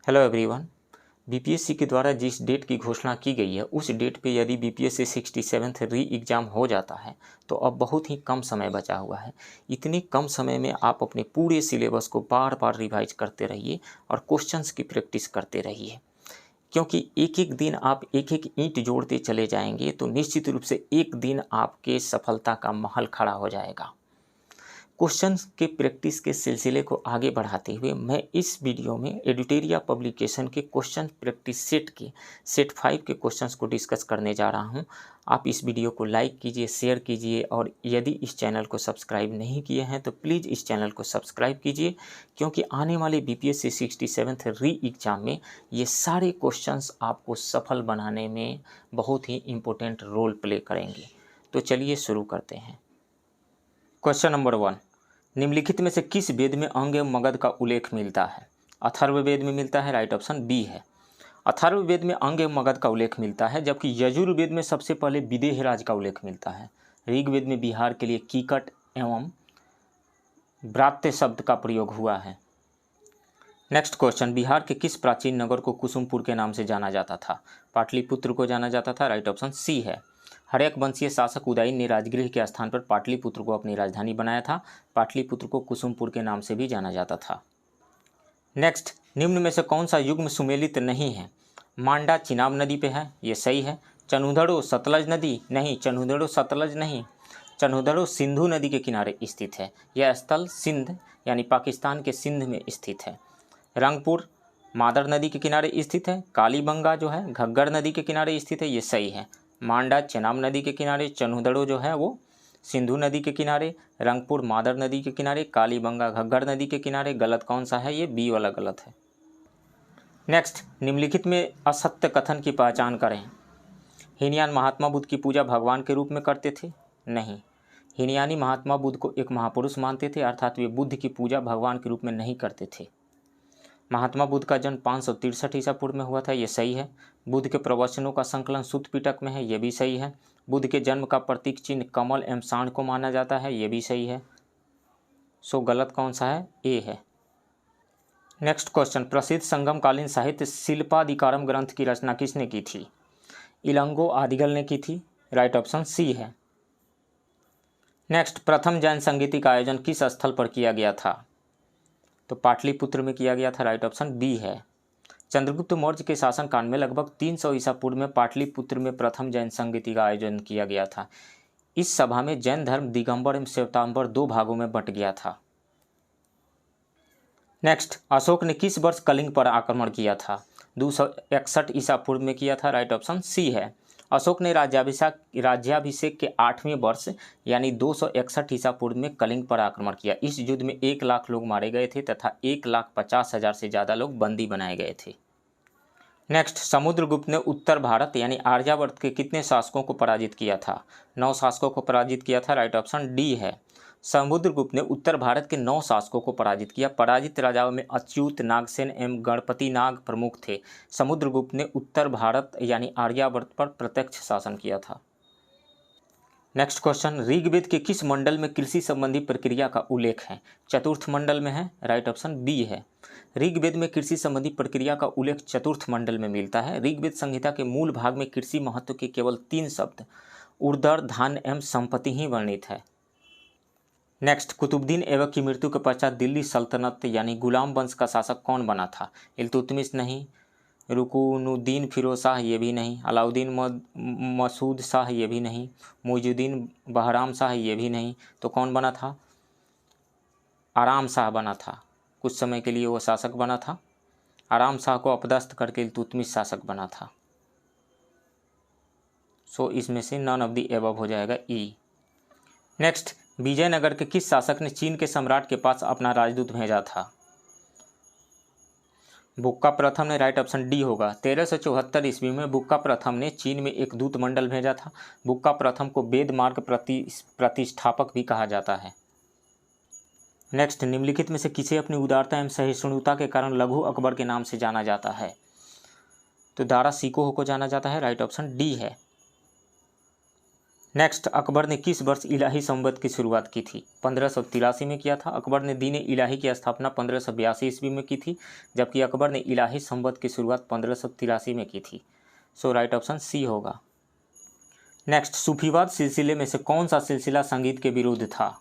Hello everyone. BPSC के द्वारा जिस डेट की घोषणा की गई है उस डेट पे यदि बीपीएससी 67th री एग्ज़ाम हो जाता है तो अब बहुत ही कम समय बचा हुआ है। इतनी कम समय में आप अपने पूरे सिलेबस को बार बार रिवाइज करते रहिए और क्वेश्चंस की प्रैक्टिस करते रहिए, क्योंकि एक एक दिन आप एक एक ईंट जोड़ते चले जाएंगे तो निश्चित रूप से एक दिन आपके सफलता का महल खड़ा हो जाएगा। क्वेश्चंस के प्रैक्टिस के सिलसिले को आगे बढ़ाते हुए मैं इस वीडियो में एडिटोरिया पब्लिकेशन के क्वेश्चन प्रैक्टिस सेट के सेट 5 के क्वेश्चंस को डिस्कस करने जा रहा हूं। आप इस वीडियो को लाइक कीजिए, शेयर कीजिए और यदि इस चैनल को सब्सक्राइब नहीं किए हैं तो प्लीज़ इस चैनल को सब्सक्राइब कीजिए, क्योंकि आने वाले बीपीएससी 67th री एग्ज़ाम में ये सारे क्वेश्चंस आपको सफल बनाने में बहुत ही इम्पोर्टेंट रोल प्ले करेंगे। तो चलिए शुरू करते हैं। क्वेश्चन नंबर 1, निम्नलिखित में से किस वेद में अंग एवं मगध का उल्लेख मिलता है? अथर्ववेद में मिलता है, राइट ऑप्शन बी है। अथर्ववेद में अंग एवं मगध का उल्लेख मिलता है, जबकि यजुर्वेद में सबसे पहले विदेहराज का उल्लेख मिलता है। ऋग्वेद में बिहार के लिए कीकट एवं ब्रात्य शब्द का प्रयोग हुआ है। नेक्स्ट क्वेश्चन, बिहार के किस प्राचीन नगर को कुसुमपुर के नाम से जाना जाता था? पाटलिपुत्र को जाना जाता था, राइट ऑप्शन सी है। हर्यक वंशीय शासक उदयन ने राजगृह के स्थान पर पाटलिपुत्र को अपनी राजधानी बनाया था। पाटलिपुत्र को कुसुमपुर के नाम से भी जाना जाता था। नेक्स्ट, निम्न में से कौन सा युग्म सुमेलित नहीं है? मांडा चिनाब नदी पे है, ये सही है। चन्हुदड़ो सतलज नदी नहीं, चन्हुदड़ो सतलज नहीं, चन्हुदड़ो सिंधु नदी के किनारे स्थित है। यह स्थल सिंध यानी पाकिस्तान के सिंध में स्थित है। रंगपुर मादर नदी के किनारे स्थित है। कालीबंगा जो है घग्गर नदी के किनारे स्थित है, ये सही है। मांडा चेनाब नदी के किनारे, चन्हुदड़ो जो है वो सिंधु नदी के किनारे, रंगपुर मादर नदी के किनारे, कालीबंगा घग्गर नदी के किनारे। गलत कौन सा है? ये बी वाला गलत है। नेक्स्ट, निम्नलिखित में असत्य कथन की पहचान करें। हीनयान महात्मा बुद्ध की पूजा भगवान के रूप में करते थे? नहीं, हीनयानी महात्मा बुद्ध को एक महापुरुष मानते थे, अर्थात वे बुद्ध की पूजा भगवान के रूप में नहीं करते थे। महात्मा बुद्ध का जन्म 563 ईसा पूर्व में हुआ था, ये सही है। बुद्ध के प्रवचनों का संकलन सुत्त पिटक में है, ये भी सही है। बुद्ध के जन्म का प्रतीक चिन्ह कमल एवं सांड को माना जाता है, ये भी सही है। सो गलत कौन सा है? ए है। नेक्स्ट क्वेश्चन, प्रसिद्ध संगमकालीन साहित्य शिल्पाधिकारम ग्रंथ की रचना किसने की थी? इलंगो आदिगल ने की थी, राइट ऑप्शन सी है। नेक्स्ट, प्रथम जैन संगीति का आयोजन किस स्थल पर किया गया था? तो पाटलिपुत्र में किया गया था, राइट ऑप्शन बी है। चंद्रगुप्त मौर्य के शासनकाल में लगभग 300 ईसा पूर्व में पाटलिपुत्र में प्रथम जैन संगीति का आयोजन किया गया था। इस सभा में जैन धर्म दिगंबर एवं श्वेतांबर दो भागों में बंट गया था। नेक्स्ट, अशोक ने किस वर्ष कलिंग पर आक्रमण किया था? 261 ईसा पूर्व में किया था, राइट ऑप्शन सी है। अशोक ने राज्याभिषेक के 8वें वर्ष यानी 261 ईसा पूर्व में कलिंग पर आक्रमण किया। इस युद्ध में 1 लाख लोग मारे गए थे तथा 1,50,000 से ज़्यादा लोग बंदी बनाए गए थे। नेक्स्ट, समुद्रगुप्त ने उत्तर भारत यानी आर्यावर्त के कितने शासकों को पराजित किया था? 9 शासकों को पराजित किया था, राइट ऑप्शन डी है। समुद्रगुप्त ने उत्तर भारत के 9 शासकों को पराजित किया। पराजित राजाओं में अच्युत, नागसेन एवं गणपति नाग प्रमुख थे। समुद्रगुप्त ने उत्तर भारत यानी आर्यावर्त पर प्रत्यक्ष शासन किया था। नेक्स्ट क्वेश्चन, ऋग्वेद के किस मंडल में कृषि संबंधी प्रक्रिया का उल्लेख है? चतुर्थ मंडल में है, राइट ऑप्शन बी है। ऋग्वेद में कृषि संबंधी प्रक्रिया का उल्लेख चतुर्थ मंडल में मिलता है। ऋग्वेद संहिता के मूल भाग में कृषि महत्व के केवल 3 शब्द उर्दर, धान्य एवं संपत्ति ही वर्णित है। नेक्स्ट, कुतुबुद्दीन ऐबक की मृत्यु के पश्चात दिल्ली सल्तनत यानी गुलाम वंश का शासक कौन बना था? इल्तुतमिश नहीं, रुकुनुद्दीन फिरोज शाह ये भी नहीं, अलाउद्दीन मसूद शाह ये भी नहीं, मुइजुद्दीन बहराम शाह ये भी नहीं, तो कौन बना था? आराम शाह बना था। कुछ समय के लिए वो शासक बना था। आराम शाह को अपदस्थ करके इल्तुतमिश शासक बना था। सो इसमें से नन ऑफ द एबव हो जाएगा ई। नेक्स्ट, विजयनगर के किस शासक ने चीन के सम्राट के पास अपना राजदूत भेजा था? बुक्का प्रथम ने, राइट ऑप्शन डी होगा। 1374 ईस्वी में बुक्का प्रथम ने चीन में एक दूत मंडल भेजा था। बुक्का प्रथम को वेद मार्ग प्रतिष्ठापक भी कहा जाता है। नेक्स्ट, निम्नलिखित में से किसे अपनी उदारता एवं सहिष्णुता के कारण लघु अकबर के नाम से जाना जाता है? तो दारा सिकोह को जाना जाता है, राइट ऑप्शन डी है। नेक्स्ट, अकबर ने किस वर्ष इलाही संवत की शुरुआत की थी? 1583 में किया था। अकबर ने दीन इलाही की स्थापना 1582 ईस्वी में की थी, जबकि अकबर ने इलाही संवत की शुरुआत 1583 में की थी। सो राइट ऑप्शन सी होगा। नेक्स्ट, सूफीवाद सिलसिले में से कौन सा सिलसिला संगीत के विरुद्ध था?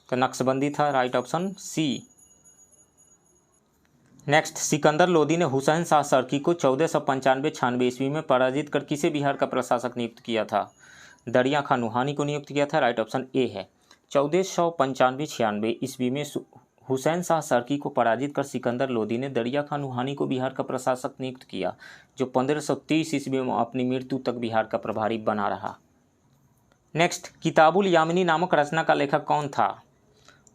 तो नक्शबंदी था। Right option c. Next, Sikandar Lodi ने हुसैन शाह सर्की को 1495-96 ईस्वी में पराजित कर किसे बिहार का प्रशासक नियुक्त किया था? दरिया खां नुहानी को नियुक्त किया था। राइट ऑप्शन ए है। 1495-96 ईस्वी में हुसैन शाह सर्की को पराजित कर सिकंदर लोदी ने दरिया खां नुहानी को बिहार का प्रशासक नियुक्त किया, जो 1530 ईस्वी में अपनी मृत्यु तक बिहार का प्रभारी बना रहा। नेक्स्ट, किताबुल यामिनी नामक रचना का लेखक कौन था?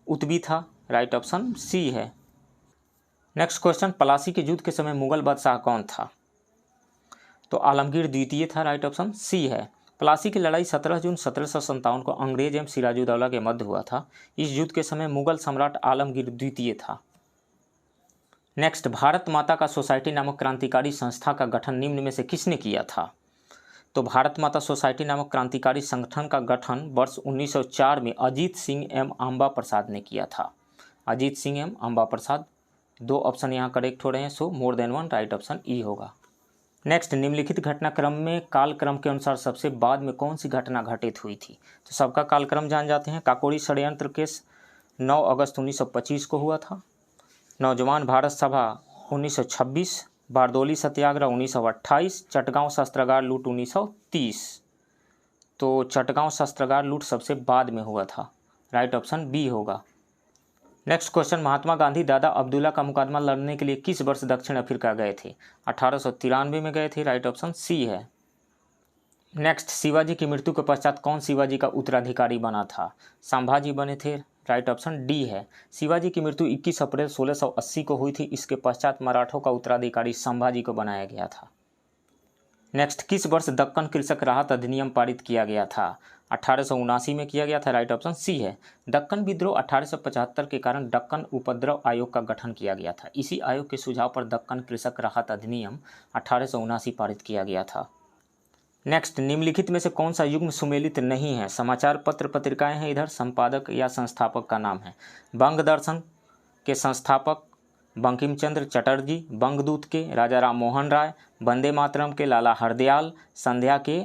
उत्बी था। राइट ऑप्शन सी है। नेक्स्ट क्वेश्चन, पलासी के युद्ध के समय मुगल बादशाह कौन था? तो आलमगीर द्वितीय था। राइट ऑप्शन सी है। पलासी की लड़ाई 17 जून 1757 को अंग्रेज एवं सिराजुद्दौला के मध्य हुआ था। इस युद्ध के समय मुगल सम्राट आलमगीर द्वितीय था। नेक्स्ट, भारत माता का सोसाइटी नामक क्रांतिकारी संस्था का गठन निम्न में से किसने किया था? तो भारत माता सोसाइटी नामक क्रांतिकारी संगठन का गठन वर्ष 1904 में अजीत सिंह एवं अम्बा प्रसाद ने किया था। अजीत सिंह एवं अम्बा प्रसाद। 2 ऑप्शन यहाँ करेक्ट हो रहे हैं, so more than 1 right option E होगा। नेक्स्ट, निम्नलिखित घटनाक्रम में कालक्रम के अनुसार सबसे बाद में कौन सी घटना घटित हुई थी? तो सबका कालक्रम जान जाते हैं। काकोरी षड्यंत्र केस 9 अगस्त 1925 को हुआ था। नौजवान भारत सभा 1926, बारदोली सत्याग्रह 1928, चटगांव शस्त्रागार लूट 1930। तो चटगांव शस्त्रागार लूट सबसे बाद में हुआ था। राइट ऑप्शन बी होगा। नेक्स्ट क्वेश्चन, महात्मा गांधी दादा अब्दुल्ला का मुकदमा लड़ने के लिए किस वर्ष दक्षिण अफ्रीका गए थे? 1893 में गए थे। राइट ऑप्शन सी है। नेक्स्ट, शिवाजी की मृत्यु के पश्चात कौन शिवाजी का उत्तराधिकारी बना था? संभाजी बने थे। राइट ऑप्शन डी है। शिवाजी की मृत्यु 21 अप्रैल 1680 को हुई थी। इसके पश्चात मराठों का उत्तराधिकारी संभाजी को बनाया गया था। नेक्स्ट, किस वर्ष दक्कन कृषक राहत अधिनियम पारित किया गया था? 1879 में किया गया था। राइट ऑप्शन सी है। दक्कन विद्रोह 1875 के कारण दक्कन उपद्रव आयोग का गठन किया गया था। इसी आयोग के सुझाव पर दक्कन कृषक राहत अधिनियम 1879 पारित किया गया था। नेक्स्ट, निम्नलिखित में से कौन सा युग्म सुमेलित नहीं है? समाचार पत्र पत्रिकाएं हैं इधर, संपादक या संस्थापक का नाम है। बंग दर्शन के संस्थापक बंकिम चंद्र चटर्जी, बंगदूत के राजा राम मोहन राय, वंदे मातरम के लाला हरदयाल, संध्या के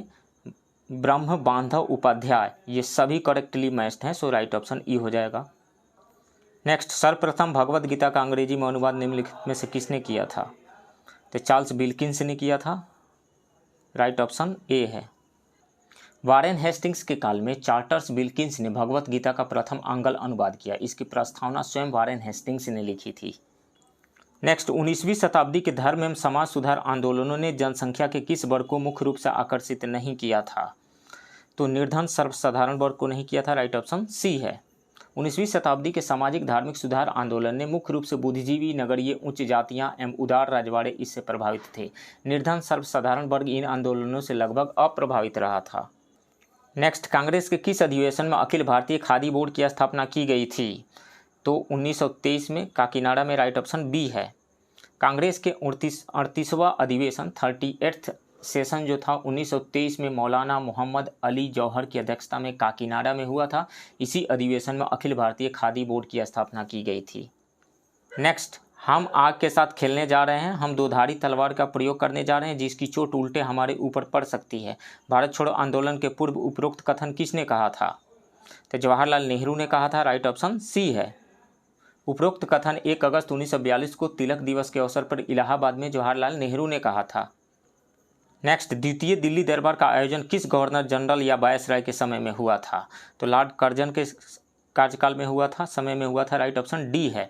ब्रह्म बांधव उपाध्याय। ये सभी करेक्टली मैच्ड हैं, सो राइट ऑप्शन ई हो जाएगा। नेक्स्ट, सर्वप्रथम भगवत गीता का अंग्रेजी में अनुवाद निम्नलिखित में से किसने किया था? तो चार्ल्स विल्किंस ने किया था। राइट ऑप्शन ए है। वारेन हेस्टिंग्स के काल में चार्ल्स विल्किंस ने भगवत गीता का प्रथम आंग्ल अनुवाद किया। इसकी प्रस्तावना स्वयं वारेन हेस्टिंग्स ने लिखी थी। नेक्स्ट, 19वीं शताब्दी के धर्म एवं समाज सुधार आंदोलनों ने जनसंख्या के किस वर्ग को मुख्य रूप से आकर्षित नहीं किया था? तो निर्धन सर्वसाधारण वर्ग को नहीं किया था। राइट ऑप्शन सी है। 19वीं शताब्दी के सामाजिक धार्मिक सुधार आंदोलन ने मुख्य रूप से बुद्धिजीवी, नगरीय, उच्च जातियां एवं उदार राजवाड़े इससे प्रभावित थे। निर्धन सर्वसाधारण वर्ग इन आंदोलनों से लगभग अप्रभावित रहा था। नेक्स्ट, कांग्रेस के किस अधिवेशन में अखिल भारतीय खादी बोर्ड की स्थापना की गई थी? तो 1923 में, काकीनाडा में। राइट ऑप्शन बी है। कांग्रेस के 38वां अधिवेशन 38th सेशन जो था 1923 में मौलाना मोहम्मद अली जौहर की अध्यक्षता में काकीनाडा में हुआ था। इसी अधिवेशन में अखिल भारतीय खादी बोर्ड की स्थापना की गई थी। नेक्स्ट, हम आग के साथ खेलने जा रहे हैं, हम दोधारी तलवार का प्रयोग करने जा रहे हैं जिसकी चोट उल्टे हमारे ऊपर पड़ सकती है। भारत छोड़ो आंदोलन के पूर्व उपरोक्त कथन किसने कहा था? तो जवाहरलाल नेहरू ने कहा था। राइट ऑप्शन सी है। उपरोक्त कथन 1 अगस्त 1942 को तिलक दिवस के अवसर पर इलाहाबाद में जवाहरलाल नेहरू ने कहा था। नेक्स्ट, द्वितीय दिल्ली दरबार का आयोजन किस गवर्नर जनरल या वायसराय के समय में हुआ था? तो लॉर्ड कर्जन के कार्यकाल में हुआ था, समय में हुआ था। राइट ऑप्शन डी है।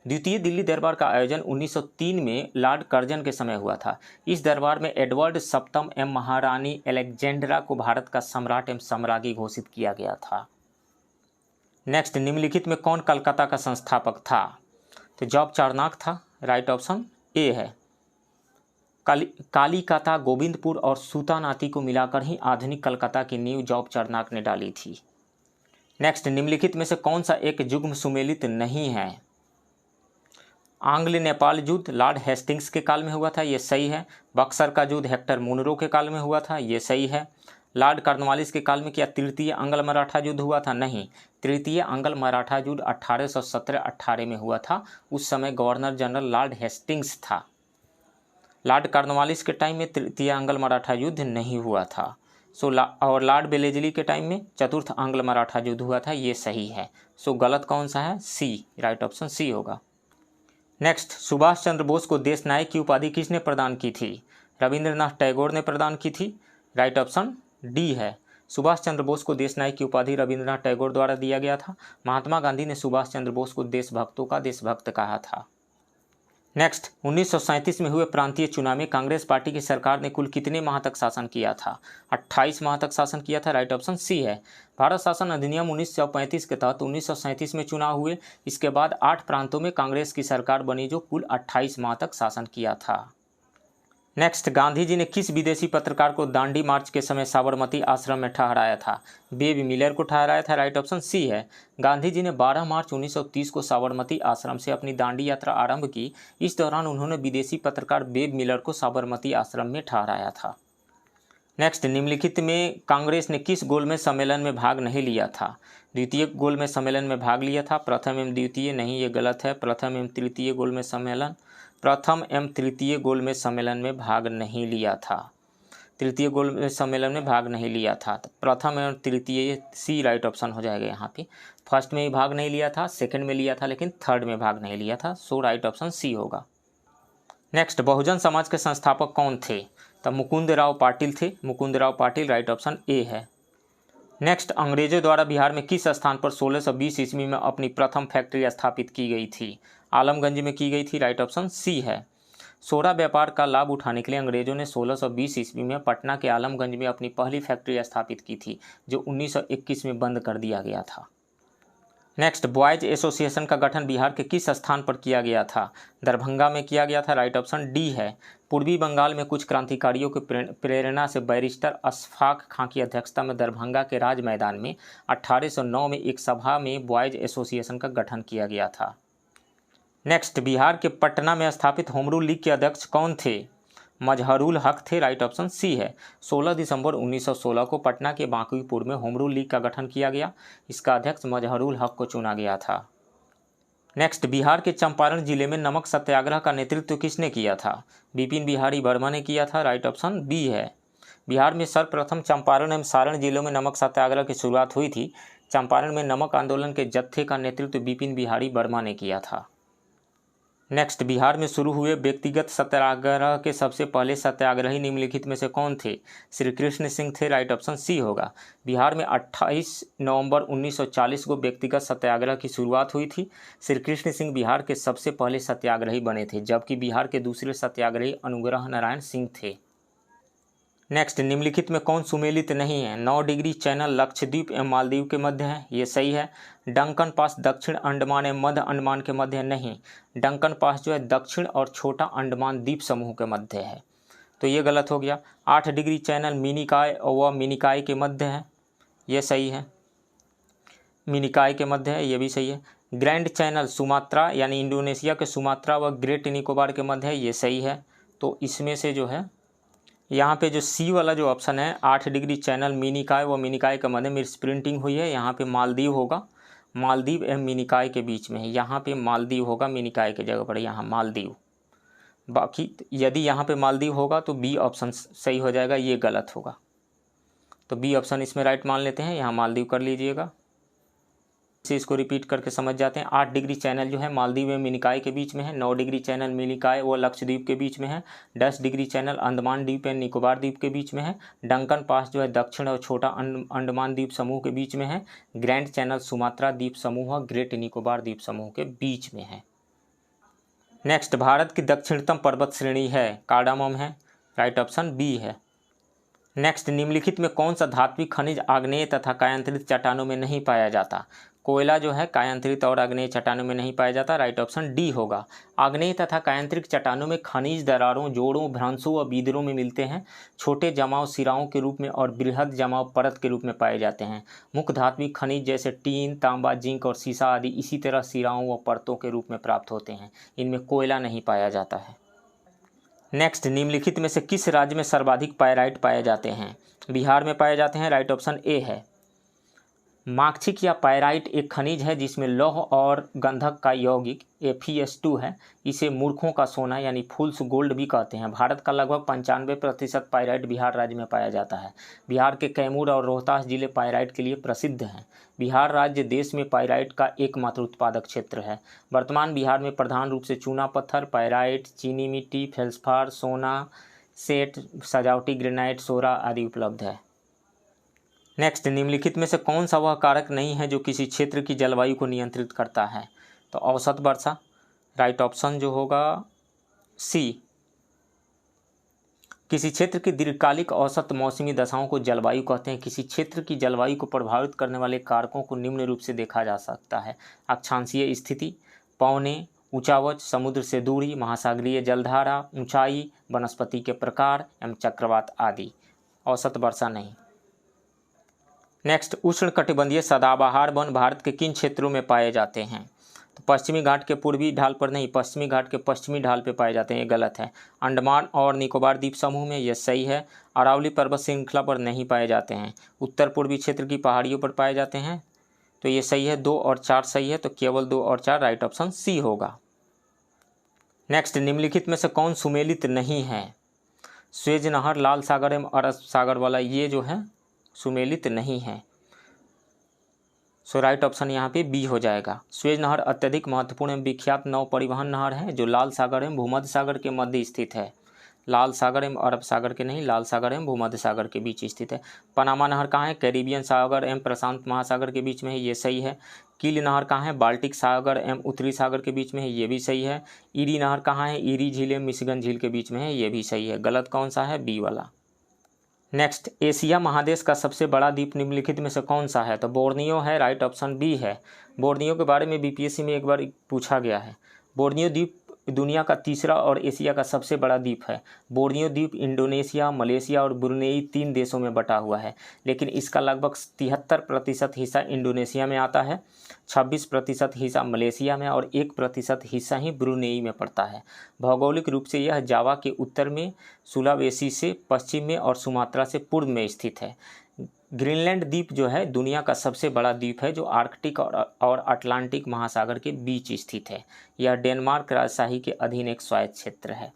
द्वितीय दिल्ली दरबार का आयोजन 1903 में लॉर्ड कर्जन के समय हुआ था। इस दरबार में एडवर्ड सप्तम एवं महारानी एलेक्जेंड्रा को भारत का सम्राट एवं सम्राज्ञी घोषित किया गया था। नेक्स्ट, निम्नलिखित में कौन कलकत्ता का संस्थापक था? तो जॉब चारनाक था। राइट ऑप्शन ए है। कालीकाता, गोविंदपुर और सूतानाती को मिलाकर ही आधुनिक कलकत्ता की नींव जॉब चारनाक ने डाली थी। नेक्स्ट, निम्नलिखित में से कौन सा एक युग्म सुमेलित नहीं है? आंग्ल नेपाल युद्ध लॉर्ड हेस्टिंग्स के काल में हुआ था, ये सही है। बक्सर का युद्ध हेक्टर मुनरो के काल में हुआ था, ये सही है। लॉर्ड कॉर्नवालिस के काल में क्या तृतीय अंग्ल मराठा युद्ध हुआ था? नहीं, तृतीय अंग्ल मराठा युद्ध 1817-18 में हुआ था। उस समय गवर्नर जनरल लॉर्ड हेस्टिंग्स था। लॉर्ड कॉर्नवालिस के टाइम में तृतीय अंग्ल मराठा युद्ध नहीं हुआ था। और लॉर्ड वेलेस्ली के टाइम में चतुर्थ अंग्ल मराठा युद्ध हुआ था। ये सही है। गलत कौन सा है? सी, राइट ऑप्शन सी होगा। नेक्स्ट, सुभाष चंद्र बोस को देश नायक की उपाधि किसने प्रदान की थी? रविंद्रनाथ टैगोर ने प्रदान की थी। राइट ऑप्शन डी है। सुभाष चंद्र बोस को देश नायक की उपाधि रविंद्रनाथ टैगोर द्वारा दिया गया था। महात्मा गांधी ने सुभाष चंद्र बोस को देशभक्तों का देशभक्त कहा था। नेक्स्ट, 1937 में हुए प्रांतीय चुनाव में कांग्रेस पार्टी की सरकार ने कुल कितने माह तक शासन किया था? 28 माह तक शासन किया था। राइट ऑप्शन सी है। भारत शासन अधिनियम 1935 के तहत 1937 में चुनाव हुए। इसके बाद 8 प्रांतों में कांग्रेस की सरकार बनी जो कुल 28 माह तक शासन किया था। नेक्स्ट, गांधी जी ने किस विदेशी पत्रकार को दांडी मार्च के समय साबरमती आश्रम में ठहराया था? बेब मिलर को ठहराया था। राइट ऑप्शन सी है। गांधी जी ने 12 मार्च 1930 को साबरमती आश्रम से अपनी दांडी यात्रा आरंभ की। इस दौरान उन्होंने विदेशी पत्रकार बेब मिलर को साबरमती आश्रम में ठहराया था। नेक्स्ट, निम्नलिखित में कांग्रेस ने किस गोलमेज सम्मेलन में भाग नहीं लिया था? द्वितीय गोलमेज सम्मेलन में भाग लिया था। प्रथम एवं द्वितीय नहीं, ये गलत है। प्रथम एवं तृतीय गोलमेज सम्मेलन में भाग नहीं लिया था। तृतीय गोलमेज सम्मेलन में भाग नहीं लिया था। प्रथम एवं तृतीय, सी राइट ऑप्शन हो जाएगा यहाँ पे। फर्स्ट में भी भाग नहीं लिया था, सेकंड में लिया था, लेकिन थर्ड में भाग नहीं लिया था। राइट ऑप्शन सी होगा। नेक्स्ट, बहुजन समाज के संस्थापक कौन थे? तब मुकुंदराव पाटिल थे। Mukundrao Patil, right option A है। नेक्स्ट, अंग्रेजों द्वारा बिहार में किस स्थान पर 1620 ईस्वी में अपनी प्रथम फैक्ट्री स्थापित की गई थी? आलमगंज में की गई थी। राइट ऑप्शन सी है। सोडा व्यापार का लाभ उठाने के लिए अंग्रेजों ने 1620 ईस्वी में पटना के आलमगंज में अपनी पहली फैक्ट्री स्थापित की थी, जो 1921 में बंद कर दिया गया था। नेक्स्ट, बॉयज एसोसिएशन का गठन बिहार के किस स्थान पर किया गया था? दरभंगा में किया गया था। राइट ऑप्शन डी है। पूर्वी बंगाल में कुछ क्रांतिकारियों की प्रेरणा से बैरिस्टर अशफाक खां की अध्यक्षता में दरभंगा के राज मैदान में 1809 में एक सभा में बॉयज एसोसिएशन का गठन किया गया था। नेक्स्ट, बिहार के पटना में स्थापित होम रूल लीग के अध्यक्ष कौन थे? मजहरुल हक थे। राइट ऑप्शन सी है। 16 दिसंबर 1916 को पटना के बांकीपुर में होम रूल लीग का गठन किया गया। इसका अध्यक्ष मजहरुल हक को चुना गया था। नेक्स्ट, बिहार के चंपारण जिले में नमक सत्याग्रह का नेतृत्व किसने किया था? बिपिन बिहारी वर्मा ने किया था। राइट ऑप्शन बी है। बिहार में सर्वप्रथम चंपारण एवं सारण जिलों में नमक सत्याग्रह की शुरुआत हुई थी। चंपारण में नमक आंदोलन के जत्थे का नेतृत्व बिपिन बिहारी वर्मा ने किया था। नेक्स्ट, बिहार में शुरू हुए व्यक्तिगत सत्याग्रह के सबसे पहले सत्याग्रही निम्नलिखित में से कौन थे? श्री कृष्ण सिंह थे। राइट ऑप्शन सी होगा। बिहार में 28 नवंबर 1940 को व्यक्तिगत सत्याग्रह की शुरुआत हुई थी। श्री कृष्ण सिंह बिहार के सबसे पहले सत्याग्रही बने थे, जबकि बिहार के दूसरे सत्याग्रही अनुग्रह नारायण सिंह थे। नेक्स्ट, निम्नलिखित में कौन सुमेलित नहीं है? 9 डिग्री चैनल लक्षद्वीप एवं मालदीव के मध्य है। ये सही है। डंकन पास दक्षिण अंडमान एवं मध्य अंडमान के मध्य नहीं। डंकन पास जो है दक्षिण और छोटा अंडमान द्वीप समूह के मध्य है, तो ये गलत हो गया। 8 डिग्री चैनल मिनिकॉय व मिनिकॉय के मध्य है। ये सही है। मिनिकॉय के मध्य है, ये भी सही है। ग्रैंड चैनल सुमात्रा यानी इंडोनेशिया के सुमात्रा व ग्रेट निकोबार के मध्य है। ये सही है। तो इसमें से जो है यहाँ पे जो सी वाला जो ऑप्शन है 8 डिग्री चैनल मिनिकॉय व मिनिकॉय के मध्य में प्रिंटिंग हुई है। यहाँ पे मालदीव होगा। मालदीव एवं मिनिकॉय के बीच में है। यहाँ पे मालदीव होगा मिनिकॉय की जगह पर, यहाँ मालदीव। बाकी यदि यहाँ पे मालदीव होगा तो बी ऑप्शन सही हो जाएगा, ये गलत होगा। तो बी ऑप्शन इसमें राइट मान लेते हैं। यहाँ मालदीव कर लीजिएगा। से इसको रिपीट करके समझ जाते हैं। 8 डिग्री चैनल जो है मालदीव एवं मिनिकॉय के बीच में है। 9 डिग्री चैनल मिनिकॉय व लक्षद्वीप के बीच में है। 10 डिग्री चैनल अंडमान द्वीप एवं निकोबार द्वीप के बीच में है। डंकन पास जो है दक्षिण और छोटा अंडमान द्वीप समूह के बीच में है। ग्रैंड चैनल सुमात्रा द्वीप समूह और ग्रेट निकोबार द्वीप समूह के बीच में है। नेक्स्ट, भारत की दक्षिणतम पर्वत श्रेणी है? कार्डामम है। राइट ऑप्शन बी है। नेक्स्ट, निम्नलिखित में कौन सा धात्विक खनिज आग्नेय तथा कायांतरित चट्टानों में नहीं पाया जाता? कोयला जो है कायांतरित और आग्नेय चट्टानों में नहीं पाया जाता। राइट ऑप्शन डी होगा। आग्नेय तथा कायांतरित चट्टानों में खनिज दरारों, जोड़ों, भ्रंशों व बीदरों में मिलते हैं। छोटे जमाव सिराओं के रूप में और बृहद जमाव परत के रूप में पाए जाते हैं। मुख्य धात्विक खनिज जैसे टीन, तांबा, जिंक और सीसा आदि इसी तरह सिराओं व परतों के रूप में प्राप्त होते हैं। इनमें कोयला नहीं पाया जाता है। नेक्स्ट, निम्नलिखित में से किस राज्य में सर्वाधिक पाइराइट पाए जाते हैं? बिहार में पाए जाते हैं। राइट ऑप्शन ए है। माक्षिक या पाइराइट एक खनिज है जिसमें लौह और गंधक का यौगिक Fe2 है। इसे मूर्खों का सोना यानी फूल्स गोल्ड भी कहते हैं। भारत का लगभग 95% पाइराइट बिहार राज्य में पाया जाता है। बिहार के कैमूर और रोहतास जिले पाइराइट के लिए प्रसिद्ध हैं। बिहार राज्य देश में पाइराइट का एकमात्र उत्पादक क्षेत्र है। वर्तमान बिहार में प्रधान रूप से चूना पत्थर, पाइराइट, चीनी मिट्टी, फेल्सफार, सोना, सेट, सजावटी ग्रेनाइट, सोरा आदि उपलब्ध है। नेक्स्ट, निम्नलिखित में से कौन सा वह कारक नहीं है जो किसी क्षेत्र की जलवायु को नियंत्रित करता है? तो औसत वर्षा। राइट ऑप्शन जो होगा सी। किसी क्षेत्र की दीर्घकालिक औसत मौसमी दशाओं को जलवायु कहते हैं। किसी क्षेत्र की जलवायु को प्रभावित करने वाले कारकों को निम्न रूप से देखा जा सकता है: अक्षांशीय स्थिति, पवने, ऊंचावच, समुद्र से दूरी, महासागरीय जलधारा, ऊंचाई, वनस्पति के प्रकार एवं चक्रवात आदि। औसत वर्षा नहीं। नेक्स्ट, उष्णकटिबंधीय सदाबहार वन भारत के किन क्षेत्रों में पाए जाते हैं? तो पश्चिमी घाट के पूर्वी ढाल पर नहीं, पश्चिमी घाट के पश्चिमी ढाल पे पाए जाते हैं। ये गलत है। अंडमान और निकोबार द्वीप समूह में, यह सही है। अरावली पर्वत श्रृंखला पर नहीं पाए जाते हैं। उत्तर पूर्वी क्षेत्र की पहाड़ियों पर पाए जाते हैं। तो ये सही है। 2 और 4 सही है, तो केवल 2 और 4 राइट ऑप्शन सी होगा। नेक्स्ट, निम्नलिखित में से कौन सुमेलित नहीं है? स्वेज नहर, लाल सागर एवं अरब सागर वाला ये जो है सुमेलित नहीं है। सो राइट ऑप्शन यहाँ पे बी हो जाएगा। स्वेज नहर अत्यधिक महत्वपूर्ण एवं विख्यात नौ परिवहन नहर है जो लाल सागर एवं भूमध्य सागर के मध्य स्थित है। लाल सागर एवं अरब सागर के नहीं, लाल सागर एवं भूमध्य सागर के बीच स्थित है। पनामा नहर कहाँ है? कैरिबियन सागर एवं प्रशांत महासागर के बीच में है, ये सही है। कील नहर कहाँ है? बाल्टिक सागर एवं उत्तरी सागर के बीच में है, ये भी सही है। ईरी नहर कहाँ है? ईरी झील एवं मिशिगन झील के बीच में है, ये भी सही है। गलत कौन सा है? बी वाला। नेक्स्ट, एशिया महादेश का सबसे बड़ा द्वीप निम्नलिखित में से कौन सा है? तो बोर्नियो है। राइट ऑप्शन बी है। बोर्नियो के बारे में बीपीएससी में एक बार पूछा गया है। बोर्नियो द्वीप दुनिया का तीसरा और एशिया का सबसे बड़ा द्वीप है। बोर्नियो द्वीप इंडोनेशिया, मलेशिया और ब्रुनेई 3 देशों में बटा हुआ है, लेकिन इसका लगभग 73% हिस्सा इंडोनेशिया में आता है, 26% हिस्सा मलेशिया में और 1% हिस्सा ही ब्रुनेई में पड़ता है। भौगोलिक रूप से यह जावा के उत्तर में, सुलावेसी से पश्चिम में और सुमात्रा से पूर्व में स्थित है। ग्रीनलैंड द्वीप जो है दुनिया का सबसे बड़ा द्वीप है जो आर्कटिक और अटलांटिक महासागर के बीच स्थित है। यह डेनमार्क राजशाही के अधीन एक स्वायत्त क्षेत्र है।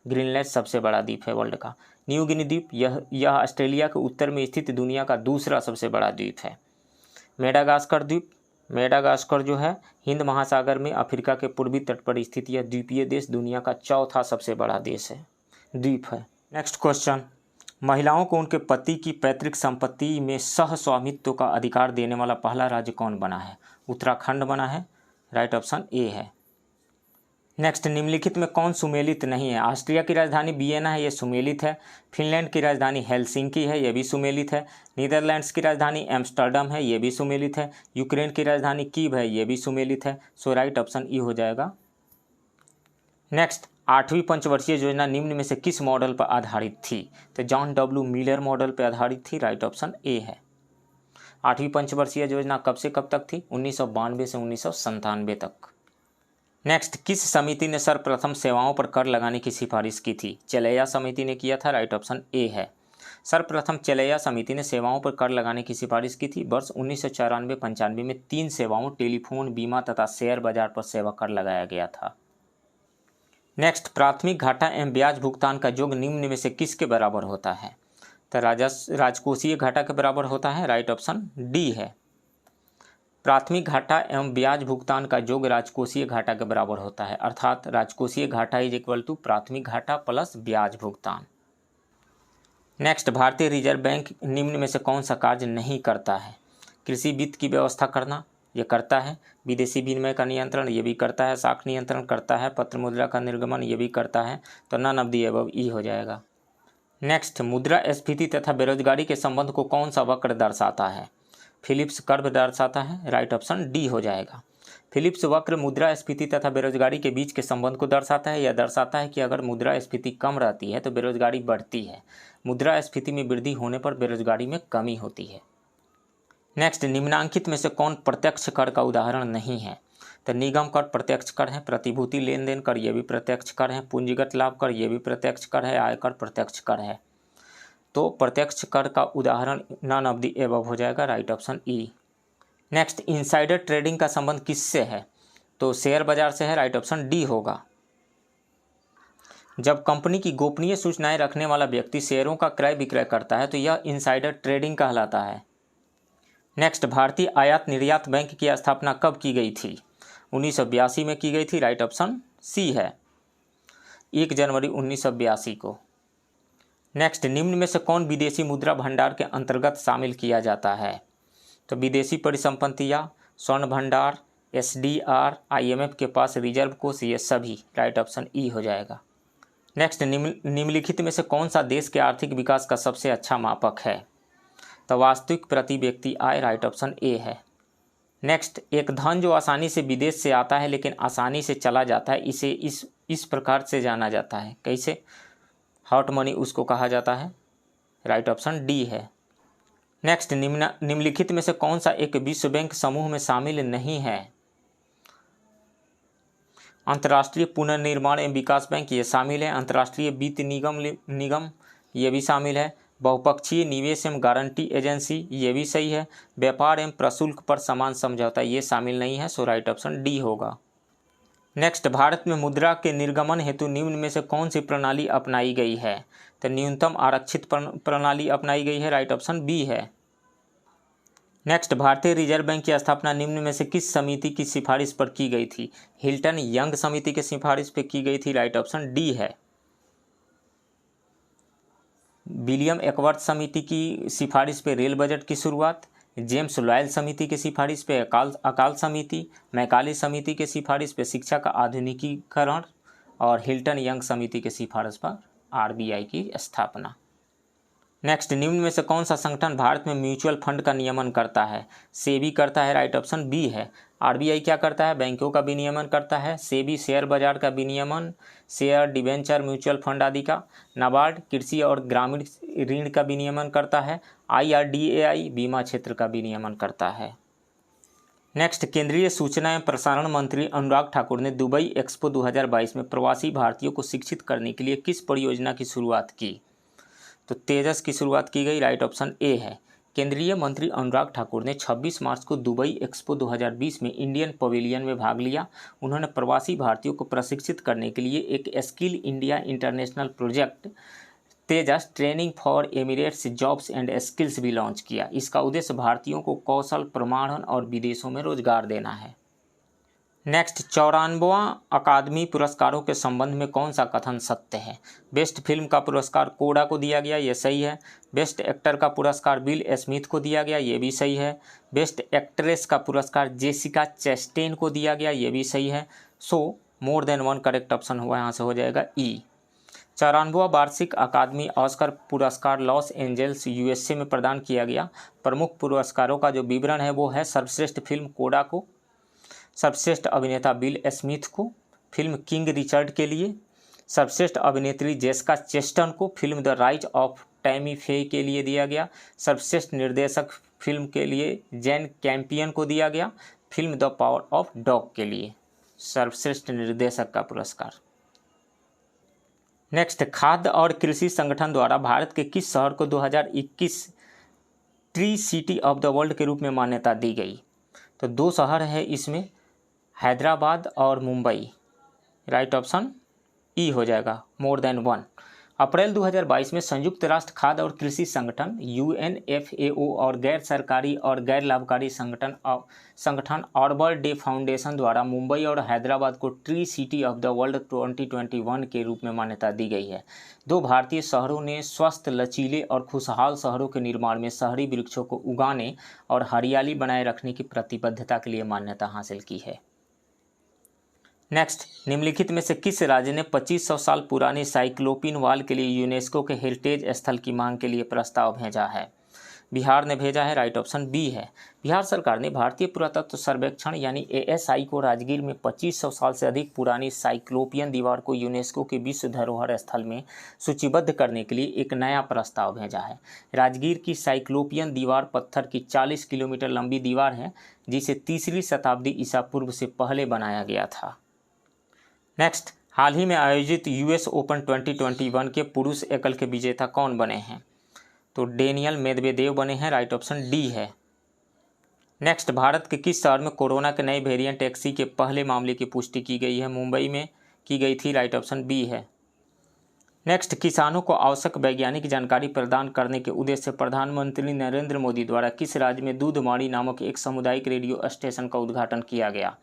ग्रीनलैंड सबसे बड़ा द्वीप है वर्ल्ड का। न्यू गिनी द्वीप यह ऑस्ट्रेलिया के उत्तर में स्थित दुनिया का दूसरा सबसे बड़ा द्वीप है। मेडागास्कर द्वीप, मेडागास्कर जो है हिंद महासागर में अफ्रीका के पूर्वी तट पर स्थित यह द्वीपीय देश दुनिया का चौथा सबसे बड़ा देश है, द्वीप है। नेक्स्ट क्वेश्चन, महिलाओं को उनके पति की पैतृक संपत्ति में सह स्वामित्व का अधिकार देने वाला पहला राज्य कौन बना है? उत्तराखंड बना है। राइट ऑप्शन ए है। नेक्स्ट, निम्नलिखित में कौन सुमेलित नहीं है? ऑस्ट्रिया की राजधानी वियना है, यह सुमेलित है। फिनलैंड की राजधानी हेलसिंकी है, यह भी सुमेलित है। नीदरलैंड्स की राजधानी एम्स्टर्डम है, यह भी सुमेलित है। यूक्रेन की राजधानी कीव है, यह भी सुमेलित है। सो राइट ऑप्शन ई हो जाएगा। नेक्स्ट, 8वीं पंचवर्षीय योजना निम्न में से किस मॉडल पर आधारित थी? तो जॉन डब्ल्यू मिलर मॉडल पर आधारित थी। राइट ऑप्शन ए है। 8वीं पंचवर्षीय योजना कब से कब तक थी? 1992 से 1997 तक। नेक्स्ट, किस समिति ने सर्वप्रथम सेवाओं पर कर लगाने की सिफारिश की थी? चेलैया समिति ने किया था। राइट ऑप्शन ए है। सर्वप्रथम चेलैया समिति ने सेवाओं पर कर लगाने की सिफारिश की थी। वर्ष 1994-95 में 3 सेवाओं टेलीफोन, बीमा तथा शेयर बाजार पर सेवा कर लगाया गया था। नेक्स्ट, प्राथमिक घाटा एवं ब्याज भुगतान का योग निम्न में से किसके बराबर होता है? तो राजकोषीय घाटा के बराबर होता है। राइट ऑप्शन डी है। प्राथमिक घाटा एवं ब्याज भुगतान का योग राजकोषीय घाटा के बराबर होता है, अर्थात राजकोषीय घाटा इज इक्वल टू प्राथमिक घाटा प्लस ब्याज भुगतान। नेक्स्ट, भारतीय रिजर्व बैंक निम्न में से कौन सा कार्य नहीं करता है? कृषि वित्त की व्यवस्था करना, ये करता है। विदेशी विनिमय का नियंत्रण, ये भी करता है। साख नियंत्रण करता है। पत्र मुद्रा का निर्गमन, ये भी करता है। तो नन ऑफ द अबव ई हो जाएगा। नेक्स्ट, मुद्रास्फीति तथा बेरोजगारी के संबंध को कौन सा वक्र दर्शाता है? फिलिप्स कर्व दर्शाता है। राइट ऑप्शन डी हो जाएगा। फिलिप्स वक्र मुद्रास्फीति तथा बेरोजगारी के बीच के संबंध को दर्शाता है। यह दर्शाता है कि अगर मुद्रास्फीति कम रहती है तो बेरोजगारी बढ़ती है, मुद्रास्फीति में वृद्धि होने पर बेरोजगारी में कमी होती है। नेक्स्ट, निम्नांकित में से कौन प्रत्यक्ष कर का उदाहरण नहीं है? तो निगम कर प्रत्यक्ष कर है, प्रतिभूति लेन देन कर ये भी प्रत्यक्ष कर है, पूंजीगत लाभ कर ये भी प्रत्यक्ष कर है, आयकर प्रत्यक्ष कर है। तो प्रत्यक्ष कर का उदाहरण नन ऑफ द एबव हो जाएगा, राइट ऑप्शन ई। नेक्स्ट, इनसाइडर ट्रेडिंग का संबंध किससे है? तो शेयर बाजार से है, राइट ऑप्शन डी होगा। जब कंपनी की गोपनीय सूचनाएं रखने वाला व्यक्ति शेयरों का क्रय विक्रय करता है तो यह इनसाइडर ट्रेडिंग कहलाता है। नेक्स्ट, भारतीय आयात निर्यात बैंक की स्थापना कब की गई थी? 1982 में की गई थी, राइट ऑप्शन सी है, 1 जनवरी 1982 को। नेक्स्ट, निम्न में से कौन विदेशी मुद्रा भंडार के अंतर्गत शामिल किया जाता है? तो विदेशी परिसंपत्तियां, स्वर्ण भंडार, SDR, IMF के पास रिजर्व कोष, ये सभी, राइट ऑप्शन ई हो जाएगा। नेक्स्ट, निम्नलिखित में से कौन सा देश के आर्थिक विकास का सबसे अच्छा मापक है? तो वास्तविक प्रति व्यक्ति आय, राइट ऑप्शन ए है। नेक्स्ट, एक धन जो आसानी से विदेश से आता है लेकिन आसानी से चला जाता है, इसे इस प्रकार से जाना जाता है, कैसे? हॉट मनी उसको कहा जाता है, राइट ऑप्शन डी है। नेक्स्ट, निम्नलिखित में से कौन सा एक विश्व बैंक समूह में शामिल नहीं है? अंतर्राष्ट्रीय पुनर्निर्माण एवं विकास बैंक ये शामिल है, अंतर्राष्ट्रीय वित्त निगम ये भी शामिल है, बहुपक्षीय निवेश एवं गारंटी एजेंसी ये भी सही है, व्यापार एवं प्रशुल्क पर समान समझौता ये शामिल नहीं है, सो राइट ऑप्शन डी होगा। नेक्स्ट, भारत में मुद्रा के निर्गमन हेतु निम्न में से कौन सी प्रणाली अपनाई गई है? तो न्यूनतम आरक्षित प्रणाली अपनाई गई है, राइट ऑप्शन बी है। नेक्स्ट, भारतीय रिजर्व बैंक की स्थापना निम्न में से किस समिति की सिफारिश पर की गई थी? हिल्टन यंग समिति की सिफारिश पर की गई थी, राइट ऑप्शन डी है। विलियम एकवर्थ समिति की सिफारिश पे रेल बजट की शुरुआत, जेम्स लॉयल समिति की सिफारिश पे अकाल समिति, मैकाले समिति के सिफारिश पे शिक्षा का आधुनिकीकरण और हिल्टन यंग समिति के सिफारिश पर RBI की स्थापना। नेक्स्ट, निम्न में से कौन सा संगठन भारत में म्यूचुअल फंड का नियमन करता है? सेबी करता है, राइट ऑप्शन बी है। RBI क्या करता है? बैंकों का विनियमन करता है। सेबी शेयर बाजार का विनियमन, शेयर, डिबेंचर, म्यूचुअल फंड आदि का। नाबार्ड कृषि और ग्रामीण ऋण का विनियमन करता है। IRDAI बीमा क्षेत्र का विनियमन करता है। नेक्स्ट, केंद्रीय सूचना एवं प्रसारण मंत्री अनुराग ठाकुर ने दुबई एक्सपो 2022 में प्रवासी भारतीयों को शिक्षित करने के लिए किस परियोजना की शुरुआत की? तो तेजस की शुरुआत की गई, राइट ऑप्शन ए है। केंद्रीय मंत्री अनुराग ठाकुर ने 26 मार्च को दुबई एक्सपो 2020 में इंडियन पवेलियन में भाग लिया। उन्होंने प्रवासी भारतीयों को प्रशिक्षित करने के लिए एक skill India international project Tejas training for Emirates jobs and skills भी लॉन्च किया। इसका उद्देश्य भारतीयों को कौशल प्रमाणन और विदेशों में रोजगार देना है। नेक्स्ट, 94वां अकादमी पुरस्कारों के संबंध में कौन सा कथन सत्य है? बेस्ट फिल्म का पुरस्कार कोडा को दिया गया, ये सही है। बेस्ट एक्टर का पुरस्कार बिल स्मिथ को दिया गया, ये भी सही है। बेस्ट एक्ट्रेस का पुरस्कार जेसिका चेस्टेन को दिया गया, ये भी सही है। So more than one correct option हुआ, यहाँ से हो जाएगा ई। 94वां वार्षिक अकादमी ऑस्कर पुरस्कार लॉस एंजल्स USA में प्रदान किया गया। प्रमुख पुरस्कारों का जो विवरण है वो है सर्वश्रेष्ठ फिल्म कोडा को, सर्वश्रेष्ठ अभिनेता बिल स्मिथ को फिल्म किंग रिचर्ड के लिए, सर्वश्रेष्ठ अभिनेत्री जेसिका चेस्टन को film the rise of Tammy फे के लिए दिया गया, सर्वश्रेष्ठ निर्देशक फिल्म के लिए जैन कैंपियन को दिया गया, film the power of dog के लिए सर्वश्रेष्ठ निर्देशक का पुरस्कार। नेक्स्ट, खाद्य और कृषि संगठन द्वारा भारत के किस शहर को 2021 tree city of the world के रूप में मान्यता दी गई? तो 2 शहर है इसमें, हैदराबाद और मुंबई, राइट ऑप्शन ई हो जाएगा, मोर देन वन। अप्रैल 2022 में संयुक्त राष्ट्र खाद्य और कृषि संगठन UNFAO और गैर सरकारी और गैर लाभकारी संगठन अर्बन डे फाउंडेशन द्वारा मुंबई और हैदराबाद को tree city of the world 2021 के रूप में मान्यता दी गई है। 2 भारतीय शहरों ने स्वस्थ, लचीले और खुशहाल शहरों के निर्माण में शहरी वृक्षों को उगाने और हरियाली बनाए रखने की प्रतिबद्धता के लिए मान्यता हासिल की है। नेक्स्ट, निम्नलिखित में से किस राज्य ने 2500 साल पुरानी साइक्लोपिन वॉल के लिए यूनेस्को के हेरिटेज स्थल की मांग के लिए प्रस्ताव भेजा है? बिहार ने भेजा है, राइट ऑप्शन बी है। बिहार सरकार ने भारतीय पुरातत्व सर्वेक्षण यानी ASI को राजगीर में 2500 साल से अधिक पुरानी साइक्लोपियन दीवार को यूनेस्को के विश्व धरोहर स्थल में सूचीबद्ध करने के लिए एक नया प्रस्ताव भेजा है। राजगीर की साइक्लोपियन दीवार पत्थर की 40 किलोमीटर लंबी दीवार है, जिसे 3री शताब्दी ईसा पूर्व से पहले बनाया गया था। नेक्स्ट, हाल ही में आयोजित US ओपन 2021 के पुरुष एकल के विजेता कौन बने हैं? तो डेनियल मेदवेदेव बने हैं, राइट ऑप्शन डी है। नेक्स्ट, भारत के किस शहर में कोरोना के नए वेरिएंट XE के पहले मामले की पुष्टि की गई है? मुंबई में की गई थी, राइट ऑप्शन बी है। नेक्स्ट, किसानों को आवश्यक वैज्ञानिक जानकारी प्रदान करने के उद्देश्य से प्रधानमंत्री नरेंद्र मोदी द्वारा किस राज्य में दूधमाड़ी नामक एक सामुदायिक रेडियो स्टेशन का उद्घाटन किया गया?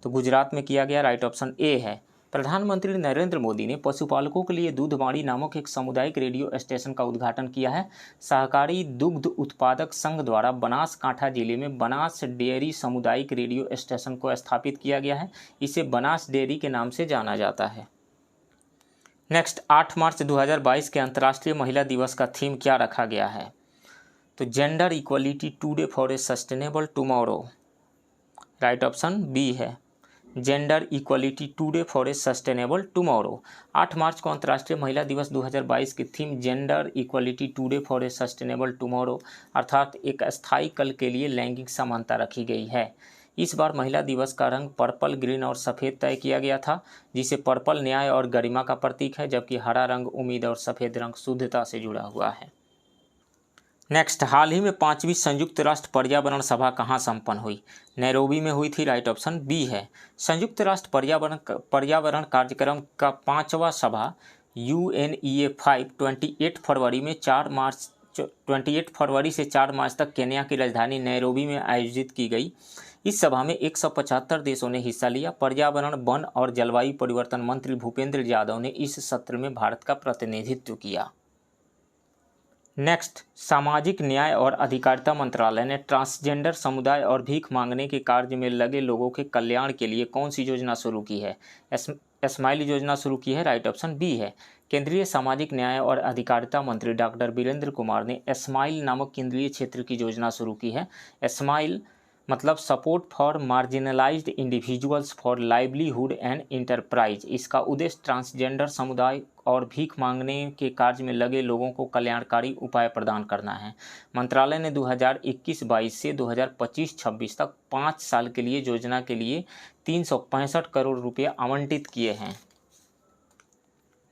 तो गुजरात में किया गया, राइट ऑप्शन ए है। प्रधानमंत्री नरेंद्र मोदी ने पशुपालकों के लिए दूधमाड़ी नामक एक सामुदायिक रेडियो स्टेशन का उद्घाटन किया है। सहकारी दुग्ध उत्पादक संघ द्वारा बनासकांठा जिले में बनास डेयरी सामुदायिक रेडियो स्टेशन को स्थापित किया गया है। इसे बनास डेयरी के नाम से जाना जाता है। नेक्स्ट, 8 मार्च 2022 के अंतर्राष्ट्रीय महिला दिवस का थीम क्या रखा गया है? तो gender equality today for a sustainable tomorrow, right option B है। Gender equality today for a sustainable tomorrow. 8 मार्च को अंतर्राष्ट्रीय महिला दिवस 2022 की theme gender equality today for a sustainable tomorrow अर्थात एक अस्थायी कल के लिए लैंगिक समानता रखी गई है। इस बार महिला दिवस का रंग पर्पल, ग्रीन और सफ़ेद तय किया गया था, जिसे पर्पल न्याय और गरिमा का प्रतीक है, जबकि हरा रंग उम्मीद और सफ़ेद रंग शुद्धता से जुड़ा हुआ है। नेक्स्ट, हाल ही में 5वीं संयुक्त राष्ट्र पर्यावरण सभा कहाँ संपन्न हुई? नैरोबी में हुई थी, राइट ऑप्शन बी है। संयुक्त राष्ट्र पर्यावरण कार्यक्रम का 5वां सभा UNEA5 28 फरवरी से 4 मार्च तक केन्या की राजधानी नैरोबी में आयोजित की गई। इस सभा में 175 देशों ने हिस्सा लिया। पर्यावरण, वन और जलवायु परिवर्तन मंत्री भूपेंद्र यादव ने इस सत्र में भारत का प्रतिनिधित्व किया। नेक्स्ट, सामाजिक न्याय और अधिकारिता मंत्रालय ने ट्रांसजेंडर समुदाय और भीख मांगने के कार्य में लगे लोगों के कल्याण के लिए कौन सी योजना शुरू की है? स्माइल योजना शुरू की है, राइट ऑप्शन बी है। केंद्रीय सामाजिक न्याय और अधिकारिता मंत्री डॉक्टर वीरेंद्र कुमार ने स्माइल नामक केंद्रीय क्षेत्र की योजना शुरू की है। स्माइल मतलब support for marginalised individuals for livelihood and enterprise. इसका उद्देश्य ट्रांसजेंडर समुदाय और भीख मांगने के कार्य में लगे लोगों को कल्याणकारी उपाय प्रदान करना है। मंत्रालय ने 2021-22 से 2025-26 तक 5 साल के लिए योजना के लिए 365 करोड़ रुपये आवंटित किए हैं।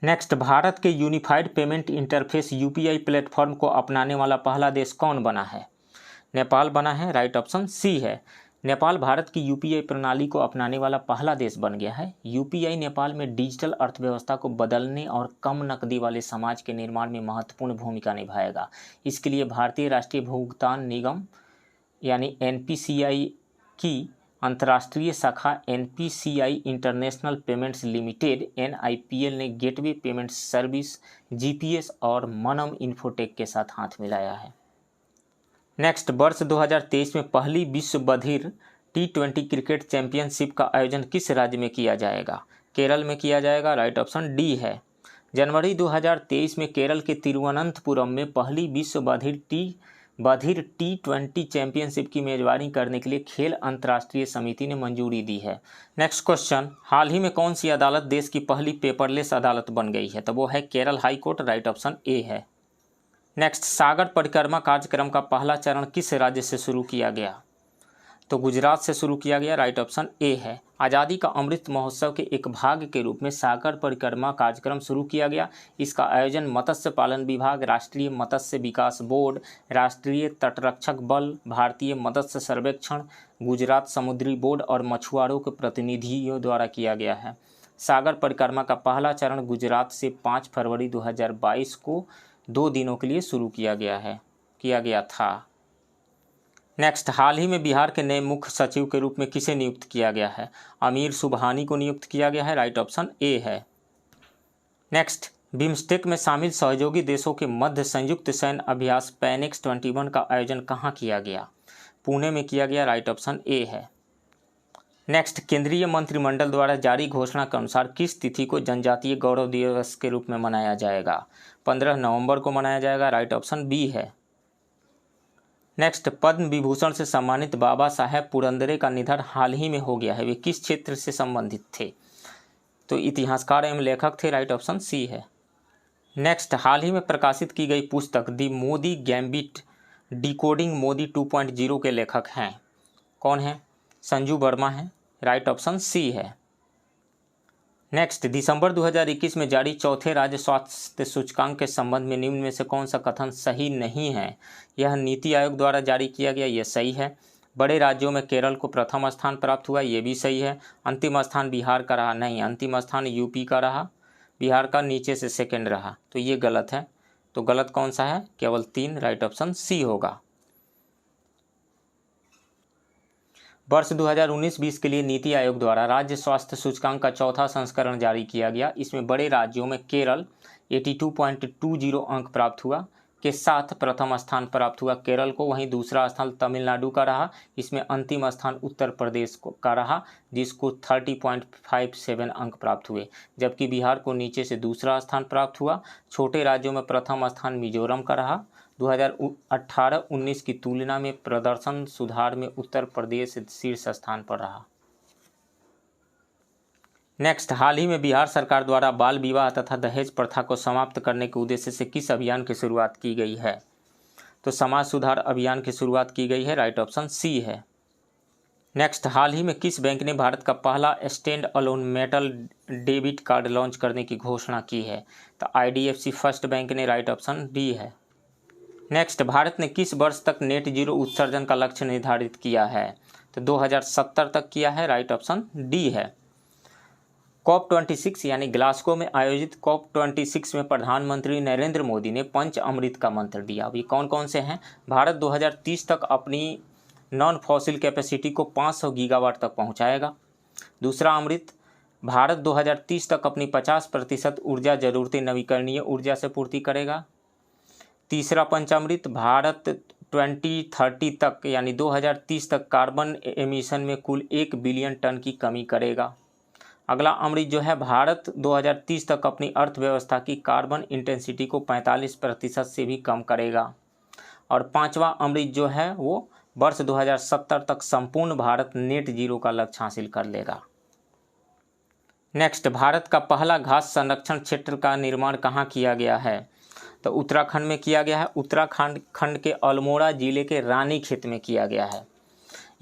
नेक्स्ट, भारत के unified payment interface UPI platform को अपनाने वाला पहला देश कौन बना है? नेपाल बना है, राइट ऑप्शन सी है। नेपाल भारत की UPI प्रणाली को अपनाने वाला पहला देश बन गया है। UPI नेपाल में डिजिटल अर्थव्यवस्था को बदलने और कम नकदी वाले समाज के निर्माण में महत्वपूर्ण भूमिका निभाएगा। इसके लिए भारतीय राष्ट्रीय भुगतान निगम यानी NPCI की अंतर्राष्ट्रीय शाखा NPCI international payments limited NIPL ने गेटवे पेमेंट सर्विस GPS और मनम इन्फोटेक के साथ हाथ मिलाया है। नेक्स्ट, वर्ष 2023 में पहली विश्व बधिर T20 क्रिकेट चैंपियनशिप का आयोजन किस राज्य में किया जाएगा? केरल में किया जाएगा, राइट ऑप्शन डी है। जनवरी 2023 में केरल के तिरुवनंतपुरम में पहली विश्व बधिर T20 चैंपियनशिप की मेजबानी करने के लिए खेल अंतर्राष्ट्रीय समिति ने मंजूरी दी है। नेक्स्ट क्वेश्चन, हाल ही में कौन सी अदालत देश की पहली पेपरलेस अदालत बन गई है? तो वो है Kerala high court, right option A है। नेक्स्ट, सागर परिक्रमा कार्यक्रम का पहला चरण किस राज्य से शुरू किया गया? तो गुजरात से शुरू किया गया, राइट ऑप्शन ए है। आज़ादी का अमृत महोत्सव के एक भाग के रूप में सागर परिक्रमा कार्यक्रम शुरू किया गया। इसका आयोजन मत्स्य पालन विभाग, राष्ट्रीय मत्स्य विकास बोर्ड, राष्ट्रीय तटरक्षक बल, भारतीय मत्स्य सर्वेक्षण, गुजरात समुद्री बोर्ड और मछुआरों के प्रतिनिधियों द्वारा किया गया है। सागर परिक्रमा का पहला चरण गुजरात से 5 फरवरी 2022 को 2 दिनों के लिए शुरू किया गया था। नेक्स्ट, हाल ही में बिहार के नए मुख्य सचिव के रूप में किसे नियुक्त किया गया है? अमीर सुबहानी को नियुक्त किया गया है, राइट ऑप्शन ए है। नेक्स्ट, बिम्स्टेक में शामिल सहयोगी देशों के मध्य संयुक्त सैन्य अभ्यास पैनेक्स 21 का आयोजन कहाँ किया गया? पुणे में किया गया, राइट ऑप्शन ए है। नेक्स्ट, केंद्रीय मंत्रिमंडल द्वारा जारी घोषणा के अनुसार किस तिथि को जनजातीय गौरव दिवस के रूप में मनाया जाएगा? 15 नवंबर को मनाया जाएगा, राइट ऑप्शन बी है। नेक्स्ट, पद्म विभूषण से सम्मानित बाबा साहेब पुरंदरे का निधन हाल ही में हो गया है, वे किस क्षेत्र से संबंधित थे? तो इतिहासकार एवं लेखक थे, राइट ऑप्शन सी है। नेक्स्ट, हाल ही में प्रकाशित की गई पुस्तक दी मोदी गैम्बिट डिकोडिंग मोदी 2.0 के लेखक हैं, कौन है? संजू वर्मा है, राइट ऑप्शन सी है। नेक्स्ट, दिसंबर 2021 में जारी चौथे राज्य स्वास्थ्य सूचकांक के संबंध में निम्न में से कौन सा कथन सही नहीं है? यह नीति आयोग द्वारा जारी किया गया, यह सही है। बड़े राज्यों में केरल को प्रथम स्थान प्राप्त हुआ, ये भी सही है। अंतिम स्थान बिहार का रहा, नहीं, अंतिम स्थान यूपी का रहा, बिहार का नीचे से सेकंड रहा, तो ये गलत है। तो गलत कौन सा है? केवल 3, राइट ऑप्शन सी होगा। वर्ष 2019-20 के लिए नीति आयोग द्वारा राज्य स्वास्थ्य सूचकांक का चौथा संस्करण जारी किया गया। इसमें बड़े राज्यों में केरल 82.20 अंक प्राप्त हुआ के साथ प्रथम स्थान प्राप्त हुआ केरल को, वहीं दूसरा स्थान तमिलनाडु का रहा। इसमें अंतिम स्थान उत्तर प्रदेश का रहा, जिसको 30.57 अंक प्राप्त हुए, जबकि बिहार को नीचे से दूसरा स्थान प्राप्त हुआ। छोटे राज्यों में प्रथम स्थान मिजोरम का रहा। 2018-19 की तुलना में प्रदर्शन सुधार में उत्तर प्रदेश शीर्ष स्थान पर रहा। नेक्स्ट, हाल ही में बिहार सरकार द्वारा बाल विवाह तथा दहेज प्रथा को समाप्त करने के उद्देश्य से किस अभियान की शुरुआत की गई है? तो समाज सुधार अभियान की शुरुआत की गई है, राइट ऑप्शन सी है। नेक्स्ट, हाल ही में किस बैंक ने भारत का पहला stand alone metal debit card launch करने की घोषणा की है? तो IDFC फर्स्ट बैंक ने, राइट ऑप्शन डी है। नेक्स्ट, भारत ने किस वर्ष तक नेट जीरो उत्सर्जन का लक्ष्य निर्धारित किया है? तो 2070 तक किया है, राइट ऑप्शन डी है। COP26 यानी ग्लासगो में आयोजित COP26 में प्रधानमंत्री नरेंद्र मोदी ने पंच अमृत का मंत्र दिया। अभी कौन कौन से हैं? भारत 2030 तक अपनी नॉन फॉसिल कैपेसिटी को 500 गीगावाट तक पहुंचाएगा। दूसरा अमृत, भारत 2030 तक अपनी 50% ऊर्जा जरूरतें नवीकरणीय ऊर्जा से पूर्ति करेगा। तीसरा पंचामृत, भारत 2030 तक यानी 2030 तक कार्बन एमिशन में कुल 1 बिलियन टन की कमी करेगा। अगला अमृत जो है, भारत 2030 तक अपनी अर्थव्यवस्था की कार्बन इंटेंसिटी को 45% से भी कम करेगा। और पांचवा अमृत जो है वो वर्ष 2070 तक संपूर्ण भारत नेट जीरो का लक्ष्य हासिल कर लेगा। नेक्स्ट, भारत का पहला घास संरक्षण क्षेत्र का निर्माण कहाँ किया गया है? तो उत्तराखंड में किया गया है। उत्तराखंड के अल्मोड़ा जिले के रानीखेत में किया गया है।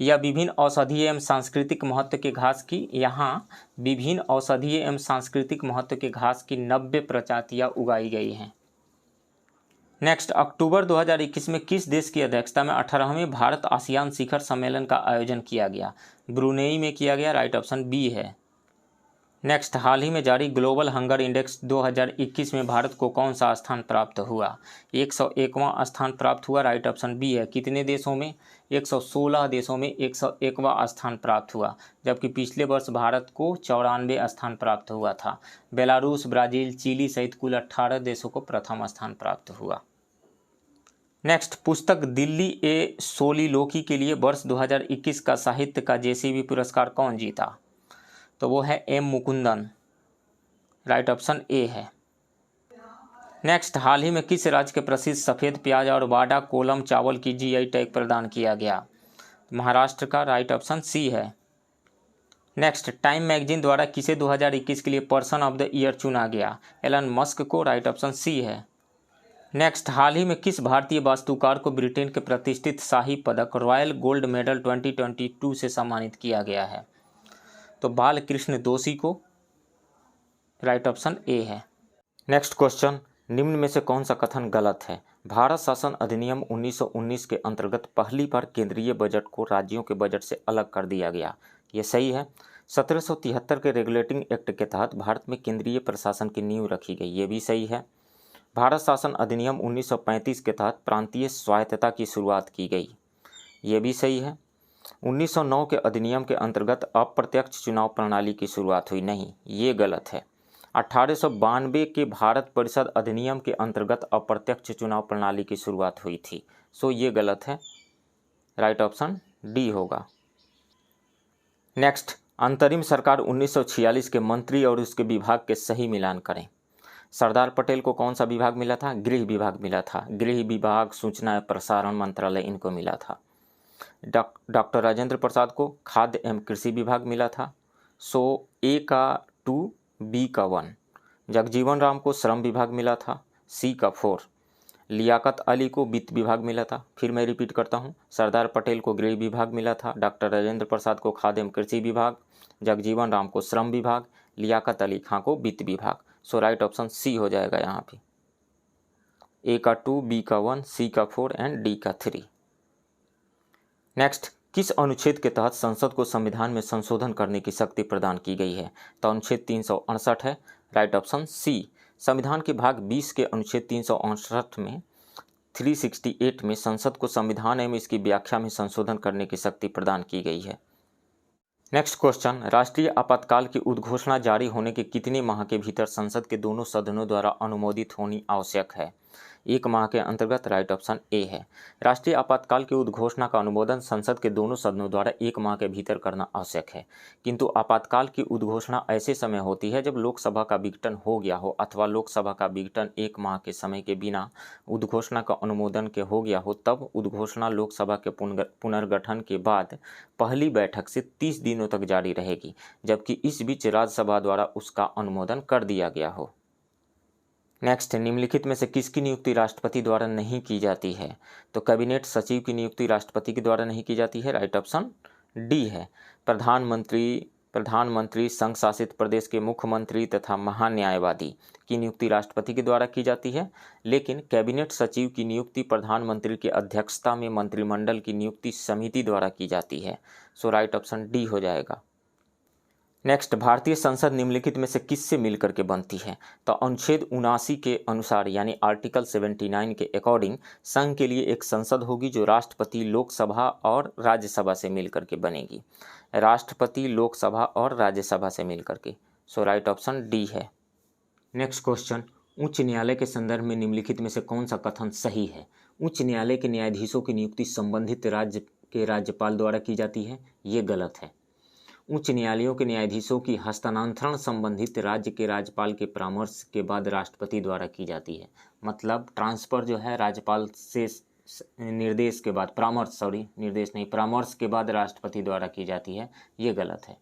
यह विभिन्न औषधीय एवं सांस्कृतिक महत्व के घास की यहाँ विभिन्न औषधीय एवं सांस्कृतिक महत्व के घास की 90 प्रजातियाँ उगाई गई हैं। नेक्स्ट, अक्टूबर 2021 में किस देश की अध्यक्षता में 18वें भारत आसियान शिखर सम्मेलन का आयोजन किया गया? ब्रुनेई में किया गया, राइट ऑप्शन बी है। नेक्स्ट, हाल ही में जारी ग्लोबल हंगर इंडेक्स 2021 में भारत को कौन सा स्थान प्राप्त हुआ? 101वां स्थान प्राप्त हुआ, राइट ऑप्शन बी है। कितने देशों में? 116 देशों में 101वां स्थान प्राप्त हुआ, जबकि पिछले वर्ष भारत को 94 स्थान प्राप्त हुआ था। बेलारूस, ब्राज़ील, चिली सहित कुल 18 देशों को प्रथम स्थान प्राप्त हुआ। नेक्स्ट, पुस्तक दिल्ली ए सोलिलोकी के लिए वर्ष 2021 का साहित्य का JCB पुरस्कार कौन जीता? तो वो है M Mukundan, right option A है। नेक्स्ट, हाल ही में किस राज्य के प्रसिद्ध सफ़ेद प्याज और वाडा कोलम चावल की GI टैग प्रदान किया गया? महाराष्ट्र का, राइट ऑप्शन सी है। नेक्स्ट, टाइम मैगजीन द्वारा किसे 2021 के लिए पर्सन ऑफ द ईयर चुना गया? एलन मस्क को, राइट ऑप्शन सी है। नेक्स्ट, हाल ही में किस भारतीय वास्तुकार को ब्रिटेन के प्रतिष्ठित शाही पदक रॉयल गोल्ड मेडल 2022 से सम्मानित किया गया है? तो बालकृष्ण दोषी को, राइट ऑप्शन ए है। नेक्स्ट क्वेश्चन, निम्न में से कौन सा कथन गलत है? भारत शासन अधिनियम 1919 के अंतर्गत पहली बार केंद्रीय बजट को राज्यों के बजट से अलग कर दिया गया, ये सही है। 1773 के रेगुलेटिंग एक्ट के तहत भारत में केंद्रीय प्रशासन की नींव रखी गई, ये भी सही है। भारत शासन अधिनियम 1935 के तहत प्रांतीय स्वायत्तता की शुरुआत की गई, ये भी सही है। 1909 के अधिनियम के अंतर्गत अप्रत्यक्ष चुनाव प्रणाली की शुरुआत हुई, नहीं, ये गलत है। 1892 के भारत परिषद अधिनियम के अंतर्गत अप्रत्यक्ष चुनाव प्रणाली की शुरुआत हुई थी, सो ये गलत है, राइट ऑप्शन डी होगा। नेक्स्ट, अंतरिम सरकार 1946 के मंत्री और उसके विभाग के सही मिलान करें। सरदार पटेल को कौन सा विभाग मिला था? गृह विभाग मिला था। गृह विभाग, सूचना एवं प्रसारण मंत्रालय इनको मिला था। डॉक्टर राजेंद्र प्रसाद को खाद्य एवं कृषि विभाग मिला था। सो ए का 2, बी का 1। जगजीवन राम को श्रम विभाग मिला था। सी का 4। लियाकत अली को वित्त विभाग मिला था। फिर मैं रिपीट करता हूँ, सरदार पटेल को गृह विभाग मिला था, डॉक्टर राजेंद्र प्रसाद को खाद्य एवं कृषि विभाग, जगजीवन राम को श्रम विभाग, लियाकत अली खां को वित्त विभाग। सो राइट ऑप्शन सी हो जाएगा यहाँ पे। ए का 2, बी का 1, सी का 4 एंड डी का 3। नेक्स्ट, किस अनुच्छेद के तहत संसद को संविधान में संशोधन करने की शक्ति प्रदान की गई है? तो अनुच्छेद 368 है। Right option c. संविधान के भाग 20 के अनुच्छेद 368 में 368 में संसद को संविधान एवं इसकी व्याख्या में संशोधन करने की शक्ति प्रदान की गई है। नेक्स्ट क्वेश्चन, राष्ट्रीय आपातकाल की उद्घोषणा जारी होने के कितने माह के भीतर संसद के दोनों सदनों द्वारा अनुमोदित होनी आवश्यक है? 1 माह के अंतर्गत। राइट ऑप्शन ए है। राष्ट्रीय आपातकाल की उद्घोषणा का अनुमोदन संसद के दोनों सदनों द्वारा 1 माह के भीतर करना आवश्यक है, किंतु आपातकाल की उद्घोषणा ऐसे समय होती है जब लोकसभा का विघटन हो गया हो अथवा लोकसभा का विघटन 1 माह के समय के बिना उद्घोषणा का अनुमोदन के हो गया हो, तब उद्घोषणा लोकसभा के पुनर्गठन के बाद पहली बैठक से 30 दिनों तक जारी रहेगी, जबकि इस बीच राज्यसभा द्वारा उसका अनुमोदन कर दिया गया हो। नेक्स्ट, निम्नलिखित में से किसकी नियुक्ति राष्ट्रपति द्वारा नहीं की जाती है? तो कैबिनेट सचिव की नियुक्ति राष्ट्रपति के द्वारा नहीं की जाती है। राइट ऑप्शन डी है। प्रधानमंत्री, संघ शासित प्रदेश के मुख्यमंत्री तथा महान्यायवादी की नियुक्ति राष्ट्रपति के द्वारा की जाती है, लेकिन कैबिनेट सचिव की नियुक्ति प्रधानमंत्री की अध्यक्षता में मंत्रिमंडल की नियुक्ति समिति द्वारा की जाती है। सो राइट ऑप्शन डी हो जाएगा। नेक्स्ट, भारतीय संसद निम्नलिखित में से किससे मिलकर के बनती है? तो अनुच्छेद 79 के अनुसार यानी आर्टिकल 79 के अकॉर्डिंग संघ के लिए एक संसद होगी जो राष्ट्रपति, लोकसभा और राज्यसभा से मिलकर के बनेगी। राष्ट्रपति, लोकसभा और राज्यसभा से मिलकर के। सो राइट ऑप्शन डी है। नेक्स्ट क्वेश्चन, उच्च न्यायालय के संदर्भ में निम्नलिखित में से कौन सा कथन सही है? उच्च न्यायालय के न्यायाधीशों की नियुक्ति संबंधित राज्य के राज्यपाल द्वारा की जाती है, ये गलत है। उच्च न्यायालयों के न्यायाधीशों की हस्तांतरण संबंधित राज्य के राज्यपाल के परामर्श के बाद राष्ट्रपति द्वारा की जाती है। मतलब ट्रांसफ़र जो है राज्यपाल से निर्देश के बाद, परामर्श के बाद राष्ट्रपति द्वारा की जाती है, ये गलत है।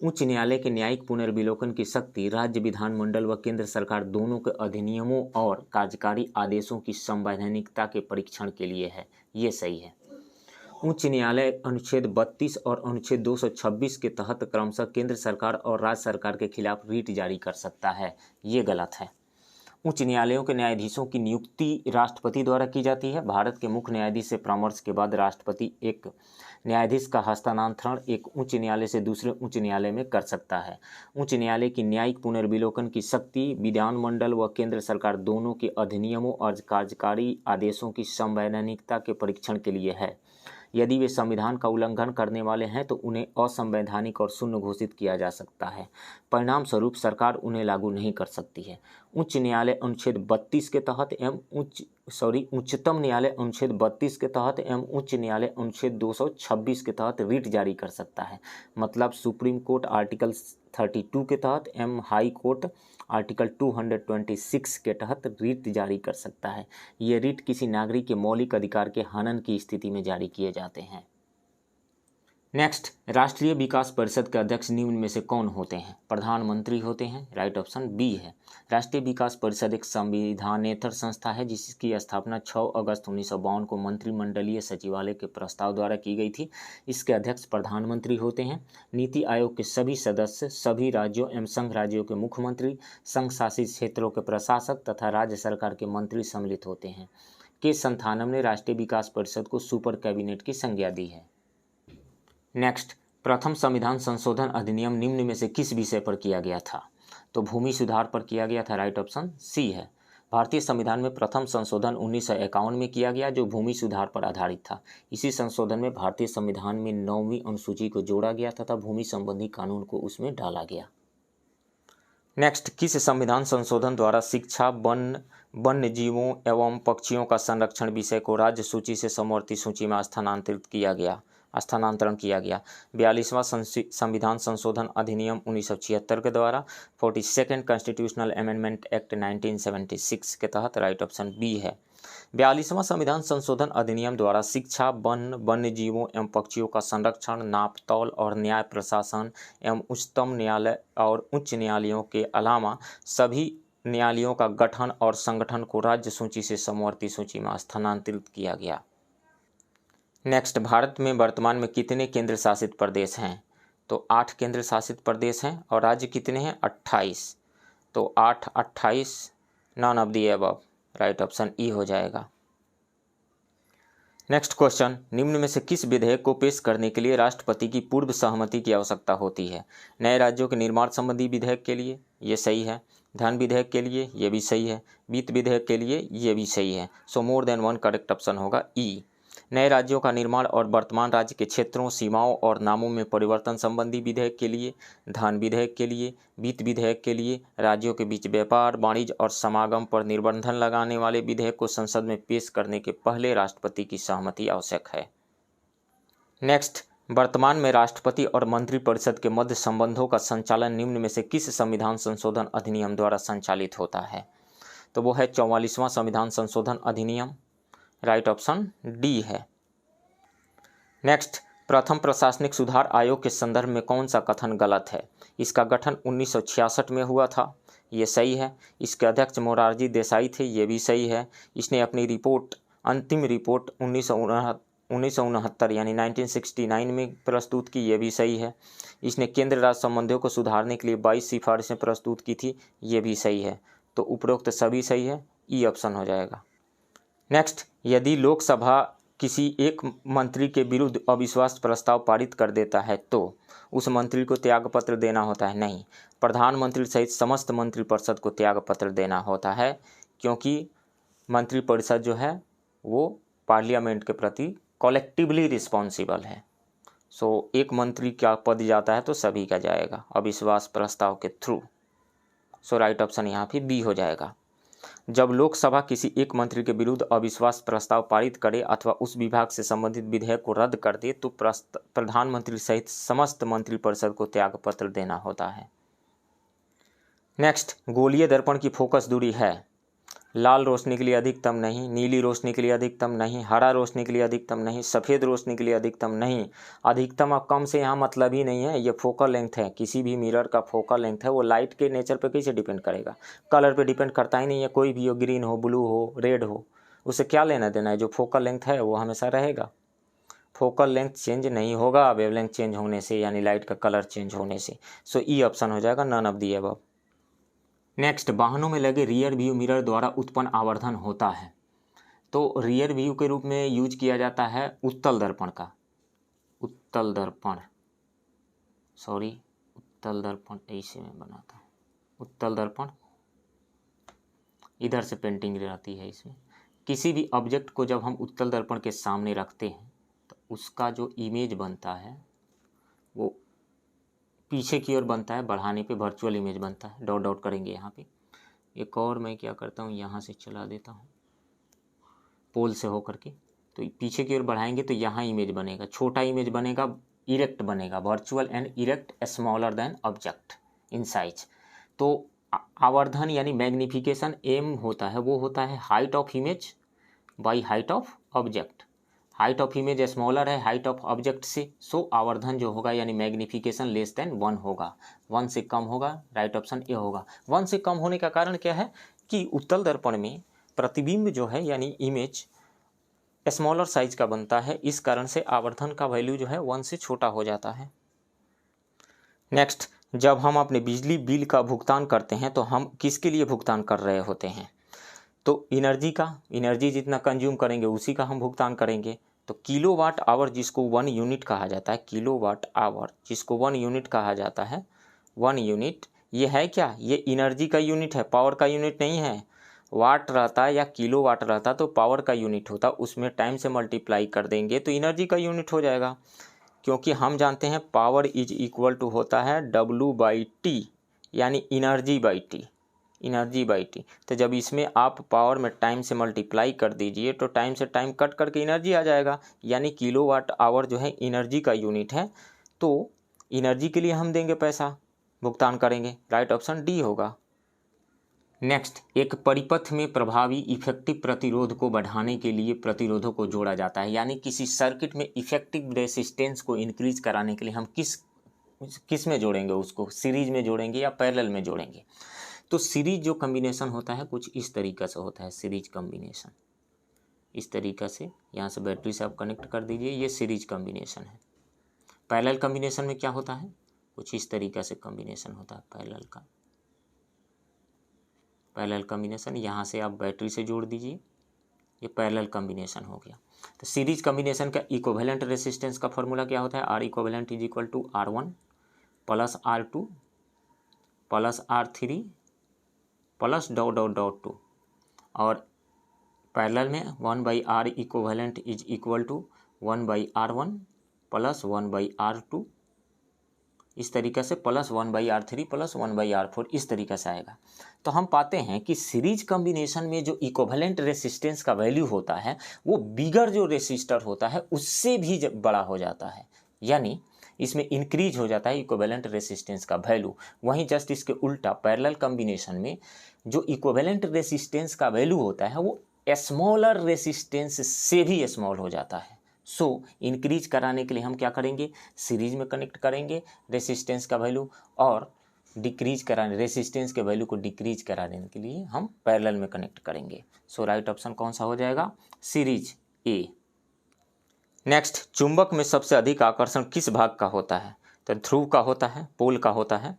उच्च न्यायालय के न्यायिक पुनर्विलोकन की शक्ति राज्य विधानमंडल व केंद्र सरकार दोनों के अधिनियमों और कार्यकारी आदेशों की संवैधानिकता के परीक्षण के लिए है, ये सही है। उच्च न्यायालय अनुच्छेद 32 और अनुच्छेद 226 के तहत क्रमशः केंद्र सरकार और राज्य सरकार के खिलाफ रीट जारी कर सकता है, ये गलत है। उच्च न्यायालयों के न्यायाधीशों की नियुक्ति राष्ट्रपति द्वारा की जाती है। भारत के मुख्य न्यायाधीश से परामर्श के बाद राष्ट्रपति एक न्यायाधीश का हस्तांतरण एक उच्च न्यायालय से दूसरे उच्च न्यायालय में कर सकता है। उच्च न्यायालय की न्यायिक पुनर्विलोकन की शक्ति विधानमंडल व केंद्र सरकार दोनों के अधिनियमों और कार्यकारी आदेशों की संवैधानिकता के परीक्षण के लिए है। यदि वे संविधान का उल्लंघन करने वाले हैं तो उन्हें असंवैधानिक और शून्य घोषित किया जा सकता है। परिणाम स्वरूप सरकार उन्हें लागू नहीं कर सकती है। उच्च न्यायालय अनुच्छेद 32 के तहत एवं उच्चतम न्यायालय अनुच्छेद 32 के तहत एवं उच्च न्यायालय अनुच्छेद 226 के तहत रीट जारी कर सकता है। मतलब सुप्रीम कोर्ट आर्टिकल 32 के तहत एवं हाई कोर्ट आर्टिकल 226 के तहत रीट जारी कर सकता है। ये रीट किसी नागरिक के मौलिक अधिकार के हनन की स्थिति में जारी किए जाते हैं। नेक्स्ट, राष्ट्रीय विकास परिषद के अध्यक्ष निम्न में से कौन होते हैं? प्रधानमंत्री होते हैं। राइट ऑप्शन बी है। राष्ट्रीय विकास परिषद एक संविधानेतर संस्था है जिसकी स्थापना 6 अगस्त 1952 को मंत्रिमंडलीय सचिवालय के प्रस्ताव द्वारा की गई थी। इसके अध्यक्ष प्रधानमंत्री होते हैं। नीति आयोग के सभी सदस्य सभी राज्यों एवं संघ राज्यों के मुख्यमंत्री, संघ शासित क्षेत्रों के प्रशासक तथा राज्य सरकार के मंत्री सम्मिलित होते हैं। के संथानम ने राष्ट्रीय विकास परिषद को सुपर कैबिनेट की संज्ञा दी है। नेक्स्ट, प्रथम संविधान संशोधन अधिनियम निम्न में से किस विषय पर किया गया था? तो भूमि सुधार पर किया गया था। राइट ऑप्शन सी है। भारतीय संविधान में प्रथम संशोधन 1951 में किया गया जो भूमि सुधार पर आधारित था। इसी संशोधन में भारतीय संविधान में 9वीं अनुसूची को जोड़ा गया तथा भूमि संबंधी कानून को उसमें डाला गया। नेक्स्ट, किस संविधान संशोधन द्वारा शिक्षा, वन्य जीवों एवं पक्षियों का संरक्षण विषय को राज्य सूची से समवर्ती सूची में स्थानांतरित किया गया? स्थानांतरण किया गया। 42वां संविधान संशोधन अधिनियम 1976 के द्वारा 42nd कॉन्स्टिट्यूशनल अमेंडमेंट एक्ट 1976 के तहत राइट ऑप्शन बी है। 42वां संविधान संशोधन अधिनियम द्वारा शिक्षा, वन, वन्य जीवों एवं पक्षियों का संरक्षण, नाप तौल और न्याय प्रशासन एवं उच्चतम न्यायालय और उच्च न्यायालयों के अलावा सभी न्यायालयों का गठन और संगठन को राज्य सूची से समवर्ती सूची में स्थानांतरित किया गया। नेक्स्ट, भारत में वर्तमान में कितने केंद्र शासित प्रदेश हैं? तो 8 केंद्र शासित प्रदेश हैं और राज्य कितने हैं? 28। तो 8, 28, none of the above, right option e हो जाएगा। नेक्स्ट क्वेश्चन, निम्न में से किस विधेयक को पेश करने के लिए राष्ट्रपति की पूर्व सहमति की आवश्यकता होती है? नए राज्यों के निर्माण संबंधी विधेयक के लिए, ये सही है। धन विधेयक के लिए, ये भी सही है। वित्त विधेयक के लिए, ये भी सही है। So more than one correct option होगा ई। नए राज्यों का निर्माण और वर्तमान राज्य के क्षेत्रों, सीमाओं और नामों में परिवर्तन संबंधी विधेयक के लिए, धन विधेयक के लिए, वित्त विधेयक के लिए, राज्यों के बीच व्यापार, वाणिज्य और समागम पर निर्बंधन लगाने वाले विधेयक को संसद में पेश करने के पहले राष्ट्रपति की सहमति आवश्यक है। नेक्स्ट, वर्तमान में राष्ट्रपति और मंत्रिपरिषद के मध्य संबंधों का संचालन निम्न में से किस संविधान संशोधन अधिनियम द्वारा संचालित होता है? तो वो है 44वां संविधान संशोधन अधिनियम, राइट ऑप्शन डी है। नेक्स्ट, प्रथम प्रशासनिक सुधार आयोग के संदर्भ में कौन सा कथन गलत है? इसका गठन 1966 में हुआ था, ये सही है। इसके अध्यक्ष मोरारजी देसाई थे, ये भी सही है। इसने अपनी रिपोर्ट, अंतिम रिपोर्ट 1969 यानी 1969 में प्रस्तुत की, ये भी सही है। इसने केंद्र राज्य संबंधों को सुधारने के लिए 22 सिफारिशें प्रस्तुत की थी, ये भी सही है। तो उपरोक्त सभी सही है, ई ऑप्शन हो जाएगा। नेक्स्ट, यदि लोकसभा किसी एक मंत्री के विरुद्ध अविश्वास प्रस्ताव पारित कर देता है तो उस मंत्री को त्यागपत्र देना होता है? नहीं, प्रधानमंत्री सहित समस्त मंत्रिपरिषद को त्यागपत्र देना होता है, क्योंकि मंत्रिपरिषद जो है वो पार्लियामेंट के प्रति कलेक्टिवली रिस्पॉन्सिबल है। सो एक मंत्री का पद जाता है तो सभी का जाएगा अविश्वास प्रस्ताव के थ्रू। सो राइट ऑप्शन यहाँ पे बी हो जाएगा। जब लोकसभा किसी एक मंत्री के विरुद्ध अविश्वास प्रस्ताव पारित करे अथवा उस विभाग से संबंधित विधेयक को रद्द कर दे तो प्रधानमंत्री सहित समस्त मंत्रिपरिषद को त्यागपत्र देना होता है। नेक्स्ट, गोलीय दर्पण की फोकस दूरी है लाल रोशनी के लिए अधिकतम नहीं, नीली रोशनी के लिए अधिकतम नहीं, हरा रोशनी के लिए अधिकतम नहीं, सफ़ेद रोशनी के लिए अधिकतम नहीं। अधिकतम और कम से यहाँ मतलब ही नहीं है, ये फोकल लेंथ है। किसी भी मिरर का फोकल लेंथ है वो लाइट के नेचर पे कैसे डिपेंड करेगा? कलर पे डिपेंड करता ही नहीं है। कोई भी हो, ग्रीन हो, ब्लू हो, रेड हो, उससे क्या लेना देना है? जो फोकल लेंथ है वो हमेशा रहेगा। फोकल लेंथ चेंज नहीं होगा वेवलेंथ चेंज होने से, यानी लाइट का कलर चेंज होने से। सो ई ऑप्शन हो जाएगा, none of the above. Next, वाहनों में लगे रियर व्यू मिरर द्वारा उत्पन्न आवर्धन होता है। तो रियर व्यू के रूप में यूज किया जाता है उत्तल दर्पण का। उत्तल दर्पण, सॉरी, उत्तल दर्पण ऐसे में बनाता हूँ। उत्तल दर्पण इधर से पेंटिंग रहती है इसमें। किसी भी ऑब्जेक्ट को जब हम उत्तल दर्पण के सामने रखते हैं तो उसका जो इमेज बनता है वो पीछे की ओर बनता है, बढ़ाने पे वर्चुअल इमेज बनता है। डॉट डॉट करेंगे यहाँ पे। एक और मैं क्या करता हूँ, यहाँ से चला देता हूँ पोल से होकर के, तो पीछे की ओर बढ़ाएंगे तो यहाँ इमेज बनेगा, छोटा इमेज बनेगा, इरेक्ट बनेगा, virtual and erect smaller than object in size. तो आवर्धन यानी मैग्निफिकेशन एम होता है, वो होता है height of image by height of object. Height of image smaller है हाइट ऑफ ऑब्जेक्ट से, सो आवर्धन जो होगा यानी मैग्निफिकेशन लेस देन 1 होगा। 1 से कम होगा, राइट ऑप्शन ए होगा। 1 से कम होने का कारण क्या है कि उत्तल दर्पण में प्रतिबिंब जो है यानी इमेज स्मॉलर साइज का बनता है, इस कारण से आवर्धन का वैल्यू जो है 1 से छोटा हो जाता है। नेक्स्ट, जब हम अपने बिजली बिल का भुगतान करते हैं तो हम किसके लिए भुगतान कर रहे होते हैं? तो एनर्जी का, एनर्जी जितना कंज्यूम करेंगे उसी का हम भुगतान करेंगे। तो किलोवाट आवर जिसको 1 यूनिट कहा जाता है, किलोवाट आवर जिसको 1 यूनिट कहा जाता है, 1 यूनिट ये है क्या? ये एनर्जी का यूनिट है, पावर का यूनिट नहीं है। वाट रहता या किलोवाट रहता तो पावर का यूनिट होता, उसमें टाइम से मल्टीप्लाई कर देंगे तो एनर्जी का यूनिट हो जाएगा। क्योंकि हम जानते हैं पावर इज इक्वल टू होता है W/T यानी energy by T. Energy by T. तो जब इसमें आप पावर में टाइम से मल्टीप्लाई कर दीजिए तो टाइम से टाइम कट करके एनर्जी आ जाएगा, यानी किलोवाट आवर जो है एनर्जी का यूनिट है। तो एनर्जी के लिए हम देंगे पैसा, भुगतान करेंगे। राइट ऑप्शन डी होगा। नेक्स्ट, एक परिपथ में प्रभावी इफेक्टिव प्रतिरोध को बढ़ाने के लिए प्रतिरोधों को जोड़ा जाता है, यानी किसी सर्किट में इफेक्टिव रेसिस्टेंस को इंक्रीज कराने के लिए हम किस में जोड़ेंगे, उसको सीरीज में जोड़ेंगे या पैरेलल में जोड़ेंगे। तो सीरीज जो कॉम्बिनेशन होता है कुछ इस तरीक़ा से होता है। सीरीज कॉम्बिनेशन इस तरीक़ा से, यहाँ से बैटरी से आप कनेक्ट कर दीजिए, ये सीरीज कॉम्बिनेशन है। पैरेलल कॉम्बिनेशन में क्या होता है, कुछ इस तरीक़ा से कॉम्बिनेशन होता है पैरेलल का। पैरेलल कॉम्बिनेशन यहाँ से आप बैटरी से जोड़ दीजिए, ये पैरेलल कॉम्बिनेशन हो गया। तो सीरीज कॉम्बिनेशन का इक्विवेलेंट रेसिस्टेंस का फॉर्मूला क्या होता है, R equivalent is equal to R1 plus R2 plus R3 plus dot dot dot 2, और पैरेलल में 1/R equivalent is equal to 1/R1 plus 1/R2, इस तरीक़े से प्लस 1/R3 प्लस 1/R4, इस तरीक़े से आएगा। तो हम पाते हैं कि सीरीज कॉम्बिनेशन में जो इक्विवेलेंट रेसिस्टेंस का वैल्यू होता है वो बिगर जो रेसिस्टर होता है उससे भी बड़ा हो जाता है, यानी इसमें इंक्रीज हो जाता है इक्विवेलेंट रेसिस्टेंस का वैल्यू। वहीं जस्ट इसके उल्टा पैरेलल कॉम्बिनेशन में जो इक्विवेलेंट रेसिस्टेंस का वैल्यू होता है वो स्मॉलर रेसिस्टेंस से भी स्मॉल हो जाता है। सो इंक्रीज कराने के लिए हम क्या करेंगे, सीरीज में कनेक्ट करेंगे रेसिस्टेंस का वैल्यू, और डिक्रीज कराने रेसिस्टेंस के वैल्यू को डिक्रीज कराने के लिए हम पैरेलल में कनेक्ट करेंगे। सो राइट ऑप्शन कौन सा हो जाएगा, सीरीज ए। नेक्स्ट, चुंबक में सबसे अधिक आकर्षण किस भाग का होता है, तो ध्रुव का होता है, पोल का होता है।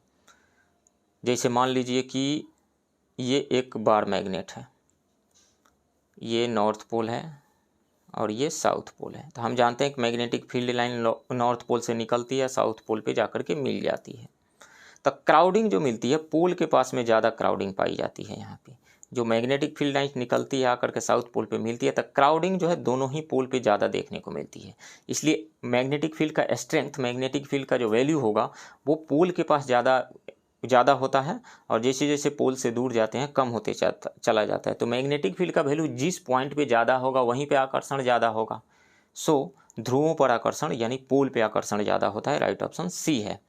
जैसे मान लीजिए कि ये एक बार मैग्नेट है, ये नॉर्थ पोल है और ये साउथ पोल है। तो हम जानते हैं कि magnetic field line north pole से निकलती है, साउथ पोल पे जाकर के मिल जाती है। तो क्राउडिंग जो मिलती है पोल के पास में ज़्यादा क्राउडिंग पाई जाती है। यहाँ पे जो मैग्नेटिक फील्ड लाइन निकलती है आकर के साउथ पोल पे मिलती है, तो क्राउडिंग जो है दोनों ही पोल पे ज़्यादा देखने को मिलती है। इसलिए मैग्नेटिक फील्ड का स्ट्रेंथ, मैग्नेटिक फील्ड का जो वैल्यू होगा वो पोल के पास ज़्यादा होता है, और जैसे जैसे पोल से दूर जाते हैं कम होते चला जाता है। तो मैग्नेटिक फील्ड का वैल्यू जिस पॉइंट पे ज़्यादा होगा वहीं पे आकर्षण ज़्यादा होगा। सो ध्रुवों पर आकर्षण यानी पोल पे आकर्षण ज़्यादा होता है। राइट ऑप्शन सी है।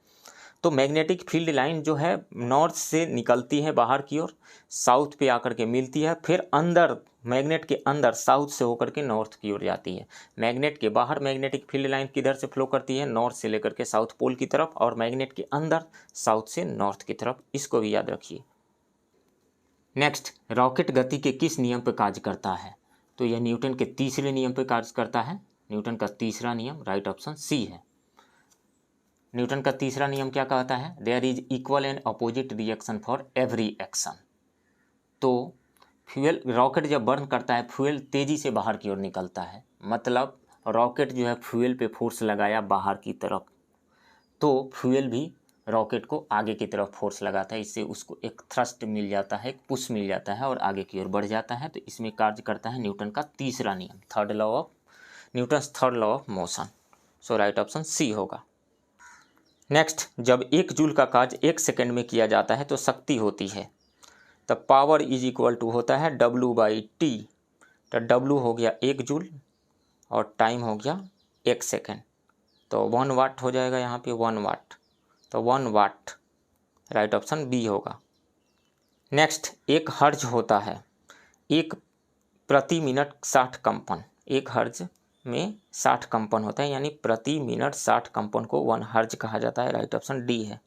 तो मैग्नेटिक फील्ड लाइन जो है नॉर्थ से निकलती है बाहर की ओर, साउथ पे आकर के मिलती है, फिर अंदर मैग्नेट के अंदर साउथ से होकर के नॉर्थ की ओर जाती है। मैग्नेट के बाहर मैग्नेटिक फील्ड लाइन किधर से फ्लो करती है, नॉर्थ से लेकर के साउथ पोल की तरफ, और मैग्नेट के अंदर साउथ से नॉर्थ की तरफ। इसको भी याद रखिए। नेक्स्ट, रॉकेट गति के किस नियम पर कार्य करता है, तो यह न्यूटन के तीसरे नियम पर कार्य करता है। न्यूटन का तीसरा नियम, राइट ऑप्शन सी है। न्यूटन का तीसरा नियम क्या कहता है, there is equal and opposite reaction for every action. तो फ्यूल, रॉकेट जब बर्न करता है फ्यूल तेज़ी से बाहर की ओर निकलता है, मतलब रॉकेट जो है फ्यूल पे फोर्स लगाया बाहर की तरफ, तो फ्यूल भी रॉकेट को आगे की तरफ फोर्स लगाता है। इससे उसको एक थ्रस्ट मिल जाता है, एक पुश मिल जाता है और आगे की ओर बढ़ जाता है। तो इसमें कार्य करता है न्यूटन का तीसरा नियम, Newton's third law of motion. So right option c होगा। नेक्स्ट, जब 1 जूल का कार्य 1 सेकेंड में किया जाता है तो शक्ति होती है, तब पावर इज इक्वल टू होता है W/T। तो W हो गया 1 जूल और टाइम हो गया 1 सेकेंड, तो 1 वाट हो जाएगा यहाँ पे 1 वाट, तो 1 वाट। राइट ऑप्शन बी होगा। नेक्स्ट, एक हर्ज होता है, एक प्रति मिनट 60 कंपन। एक हर्ज में 60 कंपन होता है, यानी प्रति मिनट 60 कंपन को 1 हर्ज कहा जाता है। राइट ऑप्शन डी है।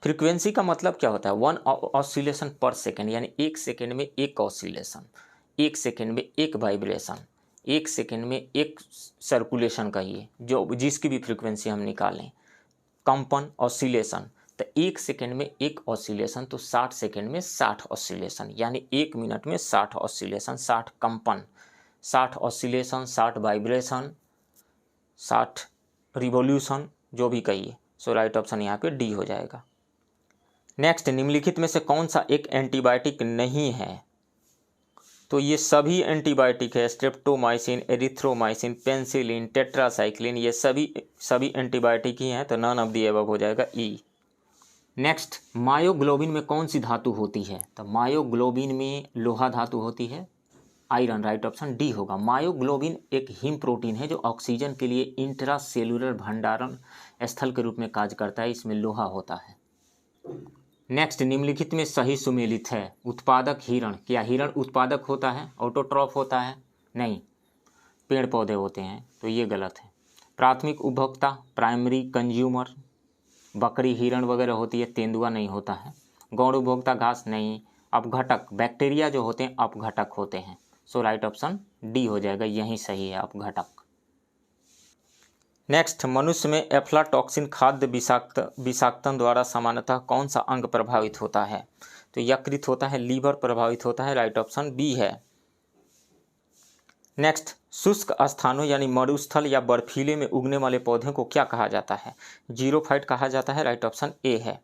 फ्रीक्वेंसी का मतलब क्या होता है, 1 ऑसिलेशन पर सेकेंड, यानी 1 सेकेंड में 1 ऑसिलेशन, 1 सेकेंड में 1 वाइब्रेशन, 1 सेकेंड में 1 सर्कुलेशन कहिए, जो जिसकी भी फ्रीक्वेंसी हम निकालें। कंपन, ऑसिलेशन, तो 1 सेकेंड में 1 ऑसिलेशन, तो 60 सेकेंड में 60 ऑसिलेशन, यानी 1 मिनट में 60 ऑसिलेशन, 60 कंपन, 60 ऑसिलेशन, 60 वाइब्रेशन, 60 रिवोल्यूशन, जो भी कहिए। सो राइट ऑप्शन यहाँ पे डी हो जाएगा। नेक्स्ट, निम्नलिखित में से कौन सा एक एंटीबायोटिक नहीं है, तो ये सभी एंटीबायोटिक है। स्ट्रेप्टोमाइसिन, एरिथ्रोमाइसिन, पेनिसिलिन, टेट्रासाइक्लिन, ये सभी एंटीबायोटिक ही हैं, तो नन ऑफ द अबव हो जाएगा ई। नेक्स्ट, मायोग्लोबिन में कौन सी धातु होती है? तो मायोग्लोबिन में लोहा धातु होती है, आयरन, राइट ऑप्शन डी होगा। मायोग्लोबिन एक हीम प्रोटीन है जो ऑक्सीजन के लिए इंट्रासेलुलर भंडारण स्थल के रूप में कार्य करता है, इसमें लोहा होता है। नेक्स्ट, निम्नलिखित में सही सुमेलित है। उत्पादक हिरण, क्या हिरण उत्पादक होता है, ऑटोट्रॉफ होता है? नहीं, पेड़ पौधे होते हैं, तो ये गलत है। प्राथमिक उपभोक्ता, प्राइमरी कंज्यूमर, बकरी हिरण वगैरह होती है, तेंदुआ नहीं होता है। गौण उपभोक्ता, घास नहीं। अपघटक, बैक्टीरिया जो होते हैं अपघटक होते हैं। सो राइट ऑप्शन डी हो जाएगा, यही सही है, अपघटक। नेक्स्ट, मनुष्य में एफ्लाटॉक्सिन खाद्य विषाक्तन द्वारा सामान्यतः कौन सा अंग प्रभावित होता है? तो यकृत होता है, लीवर प्रभावित होता है, राइट ऑप्शन बी है। नेक्स्ट, शुष्क स्थानों यानी मरुस्थल या बर्फीले में उगने वाले पौधे को क्या कहा जाता है? जीरोफाइट कहा जाता है, राइट ऑप्शन ए है।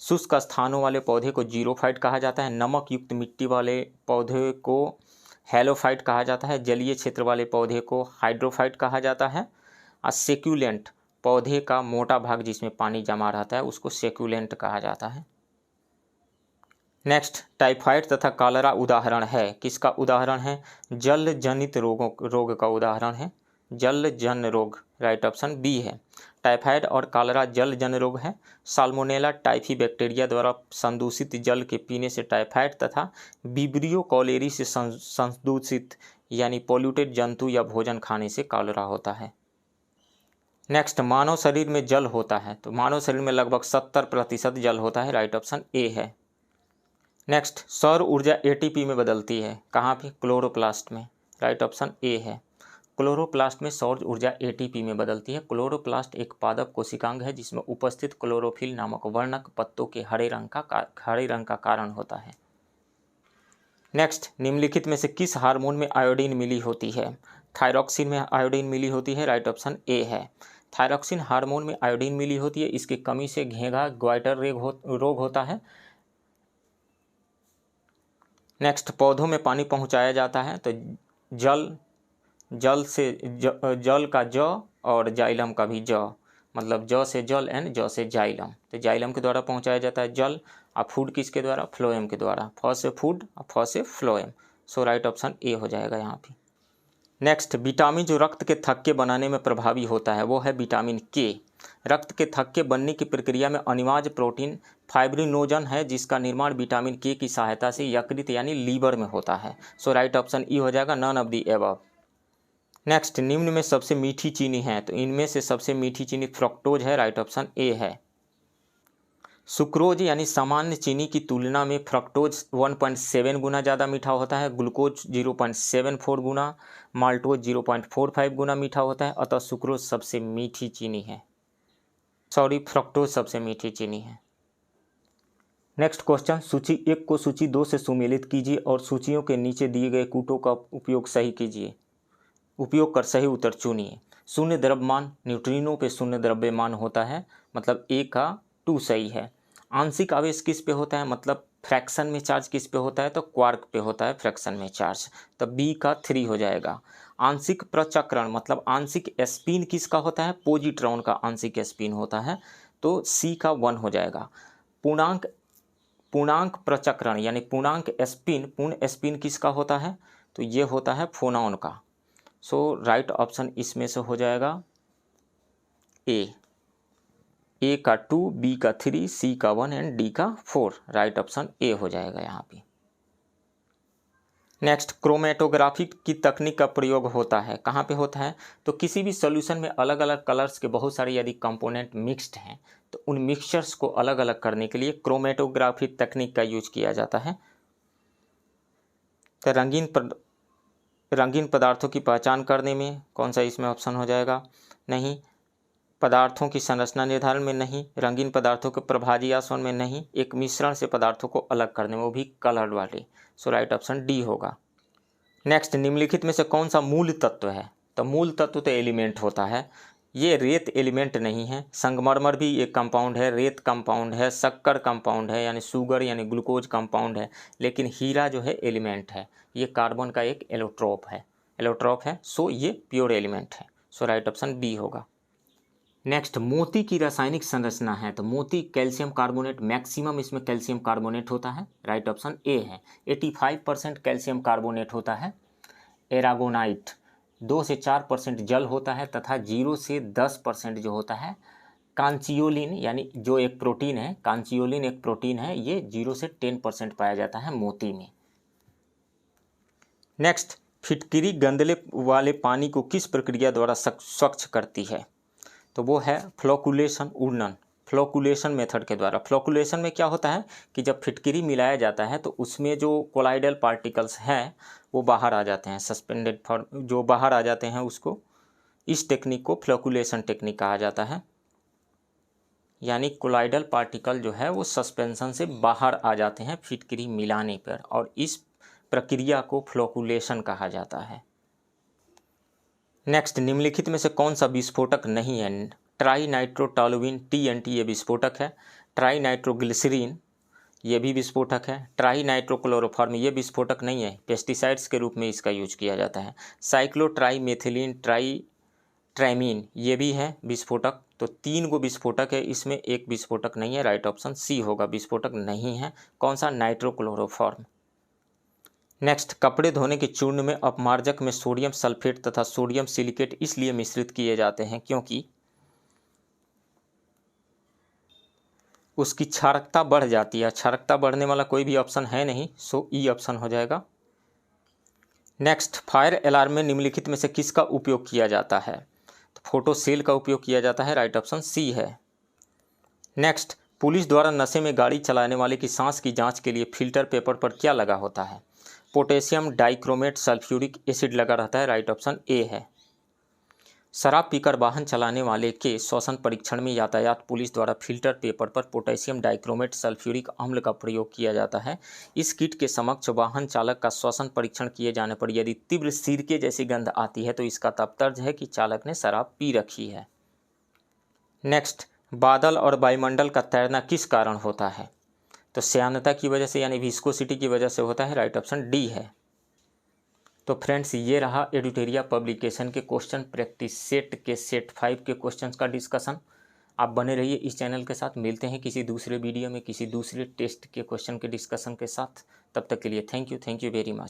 शुष्क स्थानों वाले पौधे को जीरोफाइट कहा जाता है। नमक युक्त मिट्टी वाले पौधे को हेलोफाइट कहा जाता है। जलीय क्षेत्र वाले पौधे को हाइड्रोफाइट कहा जाता है। और सेक्यूलेंट, पौधे का मोटा भाग जिसमें पानी जमा रहता है उसको सेक्यूलेंट कहा जाता है। नेक्स्ट, टाइफाइड तथा कॉलरा उदाहरण है, किसका उदाहरण है? जल जनित रोग का उदाहरण है, जल जन रोग, राइट ऑप्शन बी है। टाइफाइड और कॉलरा जल जन रोग है। साल्मोनेला टाइफी बैक्टीरिया द्वारा संदूषित जल के पीने से टाइफाइड तथा विब्रियो कॉलेरी से संदूषित यानी पोल्यूटेड जंतु या भोजन खाने से कॉलरा होता है। नेक्स्ट, मानव शरीर में जल होता है, तो मानव शरीर में लगभग 70% जल होता है, राइट ऑप्शन ए है। नेक्स्ट, सौर ऊर्जा एटीपी में बदलती है, कहाँ पे? क्लोरोप्लास्ट में, राइट ऑप्शन ए है। क्लोरोप्लास्ट में सौर ऊर्जा एटीपी में बदलती है। क्लोरोप्लास्ट एक पादप कोशिकांग है जिसमें उपस्थित क्लोरोफिल नामक वर्णक पत्तों के हरे रंग का कारण होता है। नेक्स्ट, निम्नलिखित में से किस हार्मोन में आयोडीन मिली होती है? थायरॉक्सिन में आयोडीन मिली होती है, राइट ऑप्शन ए है। थायरॉक्सिन हार्मोन में आयोडीन मिली होती है, इसकी कमी से घेंघा ग्वाइटर रोग होता है। नेक्स्ट, पौधों में पानी पहुंचाया जाता है, तो जल का ज और जाइलम का भी ज, मतलब ज से जल एंड ज से जाइलम, तो जाइलम के द्वारा पहुंचाया जाता है जल। और फूड किसके द्वारा? फ्लोएम के द्वारा। फ से फूड और फ से phloem, so right option A हो जाएगा यहाँ पे। नेक्स्ट, विटामिन जो रक्त के थक्के बनाने में प्रभावी होता है वो है विटामिन के। रक्त के थक्के बनने की प्रक्रिया में अनिवार्य प्रोटीन फाइब्रिनोजन है जिसका निर्माण विटामिन के की सहायता से यकृत यानी लीवर में होता है। सो राइट ऑप्शन ई हो जाएगा, none of the above. Next, निम्न में सबसे मीठी चीनी है, तो इनमें से सबसे मीठी चीनी फ्रक्टोज है, राइट ऑप्शन ए है। सुक्रोज यानी सामान्य चीनी की तुलना में फ्रक्टोज 1.7 गुना ज़्यादा मीठा होता है। ग्लूकोज 0.74 गुना, माल्टोज 0.45 गुना मीठा होता है। अतः सुक्रोज सबसे मीठी चीनी है, फ्रक्टोज सबसे मीठी चीनी है। नेक्स्ट क्वेश्चन, सूची 1 को सूची 2 से सुमेलित कीजिए और सूचियों के नीचे दिए गए कूटों का उपयोग कर सही उत्तर चुनिए। शून्य द्रव्यमान, न्यूट्रिनो पे शून्य द्रव्यमान होता है, मतलब ए का 2 सही है। आंशिक आवेश किस पे होता है, मतलब फ्रैक्शन में चार्ज किस पे होता है, तो क्वार्क पे होता है फ्रैक्शन में चार्ज, तो बी का 3 हो जाएगा। आंशिक प्रचक्रण मतलब आंशिक स्पिन किसका होता है, पॉजिट्रॉन का आंशिक स्पिन होता है, तो सी का 1 हो जाएगा। पूर्णांक प्रचक्रण यानी पूर्ण स्पिन किसका होता है, तो ये होता है फोनॉन का। सो राइट ऑप्शन इसमें से हो जाएगा ए का 2, बी का 3, सी का 1 एंड डी का 4, राइट ऑप्शन ए हो जाएगा यहाँ पे। नेक्स्ट, क्रोमेटोग्राफी की तकनीक का प्रयोग होता है, कहाँ पे होता है, तो किसी भी सॉल्यूशन में अलग अलग कलर्स के बहुत सारे यदि कंपोनेंट मिक्स्ड हैं तो उन मिक्सचर्स को अलग अलग करने के लिए क्रोमेटोग्राफी तकनीक का यूज किया जाता है। तो रंगीन पदार्थों की पहचान करने में कौन सा इसमें ऑप्शन हो जाएगा, नहीं। पदार्थों की संरचना निर्धारण में नहीं। रंगीन पदार्थों के प्रभाजी आसवन में नहीं। एक मिश्रण से पदार्थों को अलग करने में, वो भी कलर्ड वाले, सो राइट ऑप्शन डी होगा। नेक्स्ट, निम्नलिखित में से कौन सा मूल तत्व है, तो मूल तत्व तो एलिमेंट होता है, ये रेत एलिमेंट नहीं है। संगमरमर भी एक कंपाउंड है, रेत कंपाउंड है, शक्कर कंपाउंड है यानी शुगर यानी ग्लूकोज कंपाउंड है, लेकिन हीरा जो है एलिमेंट है, ये कार्बन का एक एलोट्रोप है, सो ये प्योर एलिमेंट है, सो राइट ऑप्शन बी होगा। नेक्स्ट, मोती की रासायनिक संरचना है तो मोती कैल्शियम कार्बोनेट, मैक्सिमम इसमें कैल्शियम कार्बोनेट होता है, राइट ऑप्शन ए है। 85% कैल्शियम कार्बोनेट होता है। एरागोनाइट 2 से 4% जल होता है तथा 0 से 10% जो होता है कांचियोलिन, यानी जो एक प्रोटीन है, कांचियोलिन एक प्रोटीन है, ये 0 से 10% पाया जाता है मोती में। नेक्स्ट, फिटकिरी गंदले वाले पानी को किस प्रक्रिया द्वारा स्वच्छ करती है? तो वो है फ्लोकुलेशन, उड़नन, फ्लोकुलेशन मेथड के द्वारा। फ्लोकुलेशन में क्या होता है कि जब फिटकिरी मिलाया जाता है तो उसमें जो कोलाइडल पार्टिकल्स हैं वो बाहर आ जाते हैं, सस्पेंडेड फॉर्म जो बाहर आ जाते हैं, उसको, इस टेक्निक को फ्लोकुलेशन टेक्निक कहा जाता है। यानी कोलाइडल पार्टिकल जो है वो सस्पेंशन से बाहर आ जाते हैं फिटकिरी मिलाने पर, और इस प्रक्रिया को फ्लोकुलेशन कहा जाता है। नेक्स्ट, निम्नलिखित में से कौन सा विस्फोटक नहीं है? ट्राई नाइट्रोटोलुइन TNT ये विस्फोटक है। ट्राई नाइट्रोग्लिसरीन ये भी विस्फोटक है। ट्राई नाइट्रोक्लोरोफॉर्म ये विस्फोटक नहीं है, पेस्टिसाइड्स के रूप में इसका यूज किया जाता है। साइक्लोट्राईमेथिलीन ट्रामीन ये भी है विस्फोटक। तो 3 गो विस्फोटक है, इसमें एक विस्फोटक नहीं है, राइट ऑप्शन सी होगा, विस्फोटक नहीं है। कौन सा? नाइट्रोक्लोरोफॉर्म। नेक्स्ट, कपड़े धोने के चूर्ण में अपमार्जक में सोडियम सल्फेट तथा सोडियम सिलिकेट इसलिए मिश्रित किए जाते हैं क्योंकि उसकी क्षारकता बढ़ जाती है। क्षारकता बढ़ने वाला कोई भी ऑप्शन है नहीं, सो ई ऑप्शन हो जाएगा। नेक्स्ट, फायर अलार्म में निम्नलिखित में से किसका उपयोग किया जाता है? तो फोटो सेल का उपयोग किया जाता है, राइट ऑप्शन सी है। नेक्स्ट, पुलिस द्वारा नशे में गाड़ी चलाने वाले की सांस की जांच के लिए फिल्टर पेपर पर क्या लगा होता है? पोटेशियम डाइक्रोमेट सल्फ्यूरिक एसिड लगा रहता है, राइट ऑप्शन ए है। शराब पीकर वाहन चलाने वाले के श्वसन परीक्षण में यातायात पुलिस द्वारा फिल्टर पेपर पर पोटेशियम डाइक्रोमेट सल्फ्यूरिक अम्ल का प्रयोग किया जाता है। इस किट के समक्ष वाहन चालक का श्वसन परीक्षण किए जाने पर यदि तीव्र सिरके जैसी गंध आती है तो इसका तात्पर्य है कि चालक ने शराब पी रखी है। नेक्स्ट, बादल और वायुमंडल का तैरना किस कारण होता है? तो श्यानता की वजह से, यानी विस्कोसिटी की वजह से होता है, राइट ऑप्शन डी है। तो फ्रेंड्स, ये रहा एडुटेरिया पब्लिकेशन के क्वेश्चन प्रैक्टिस सेट के सेट 5 के क्वेश्चंस का डिस्कशन। आप बने रहिए इस चैनल के साथ। मिलते हैं किसी दूसरे वीडियो में किसी दूसरे टेस्ट के क्वेश्चन के डिस्कशन के साथ। तब तक के लिए थैंक यू वेरी मच।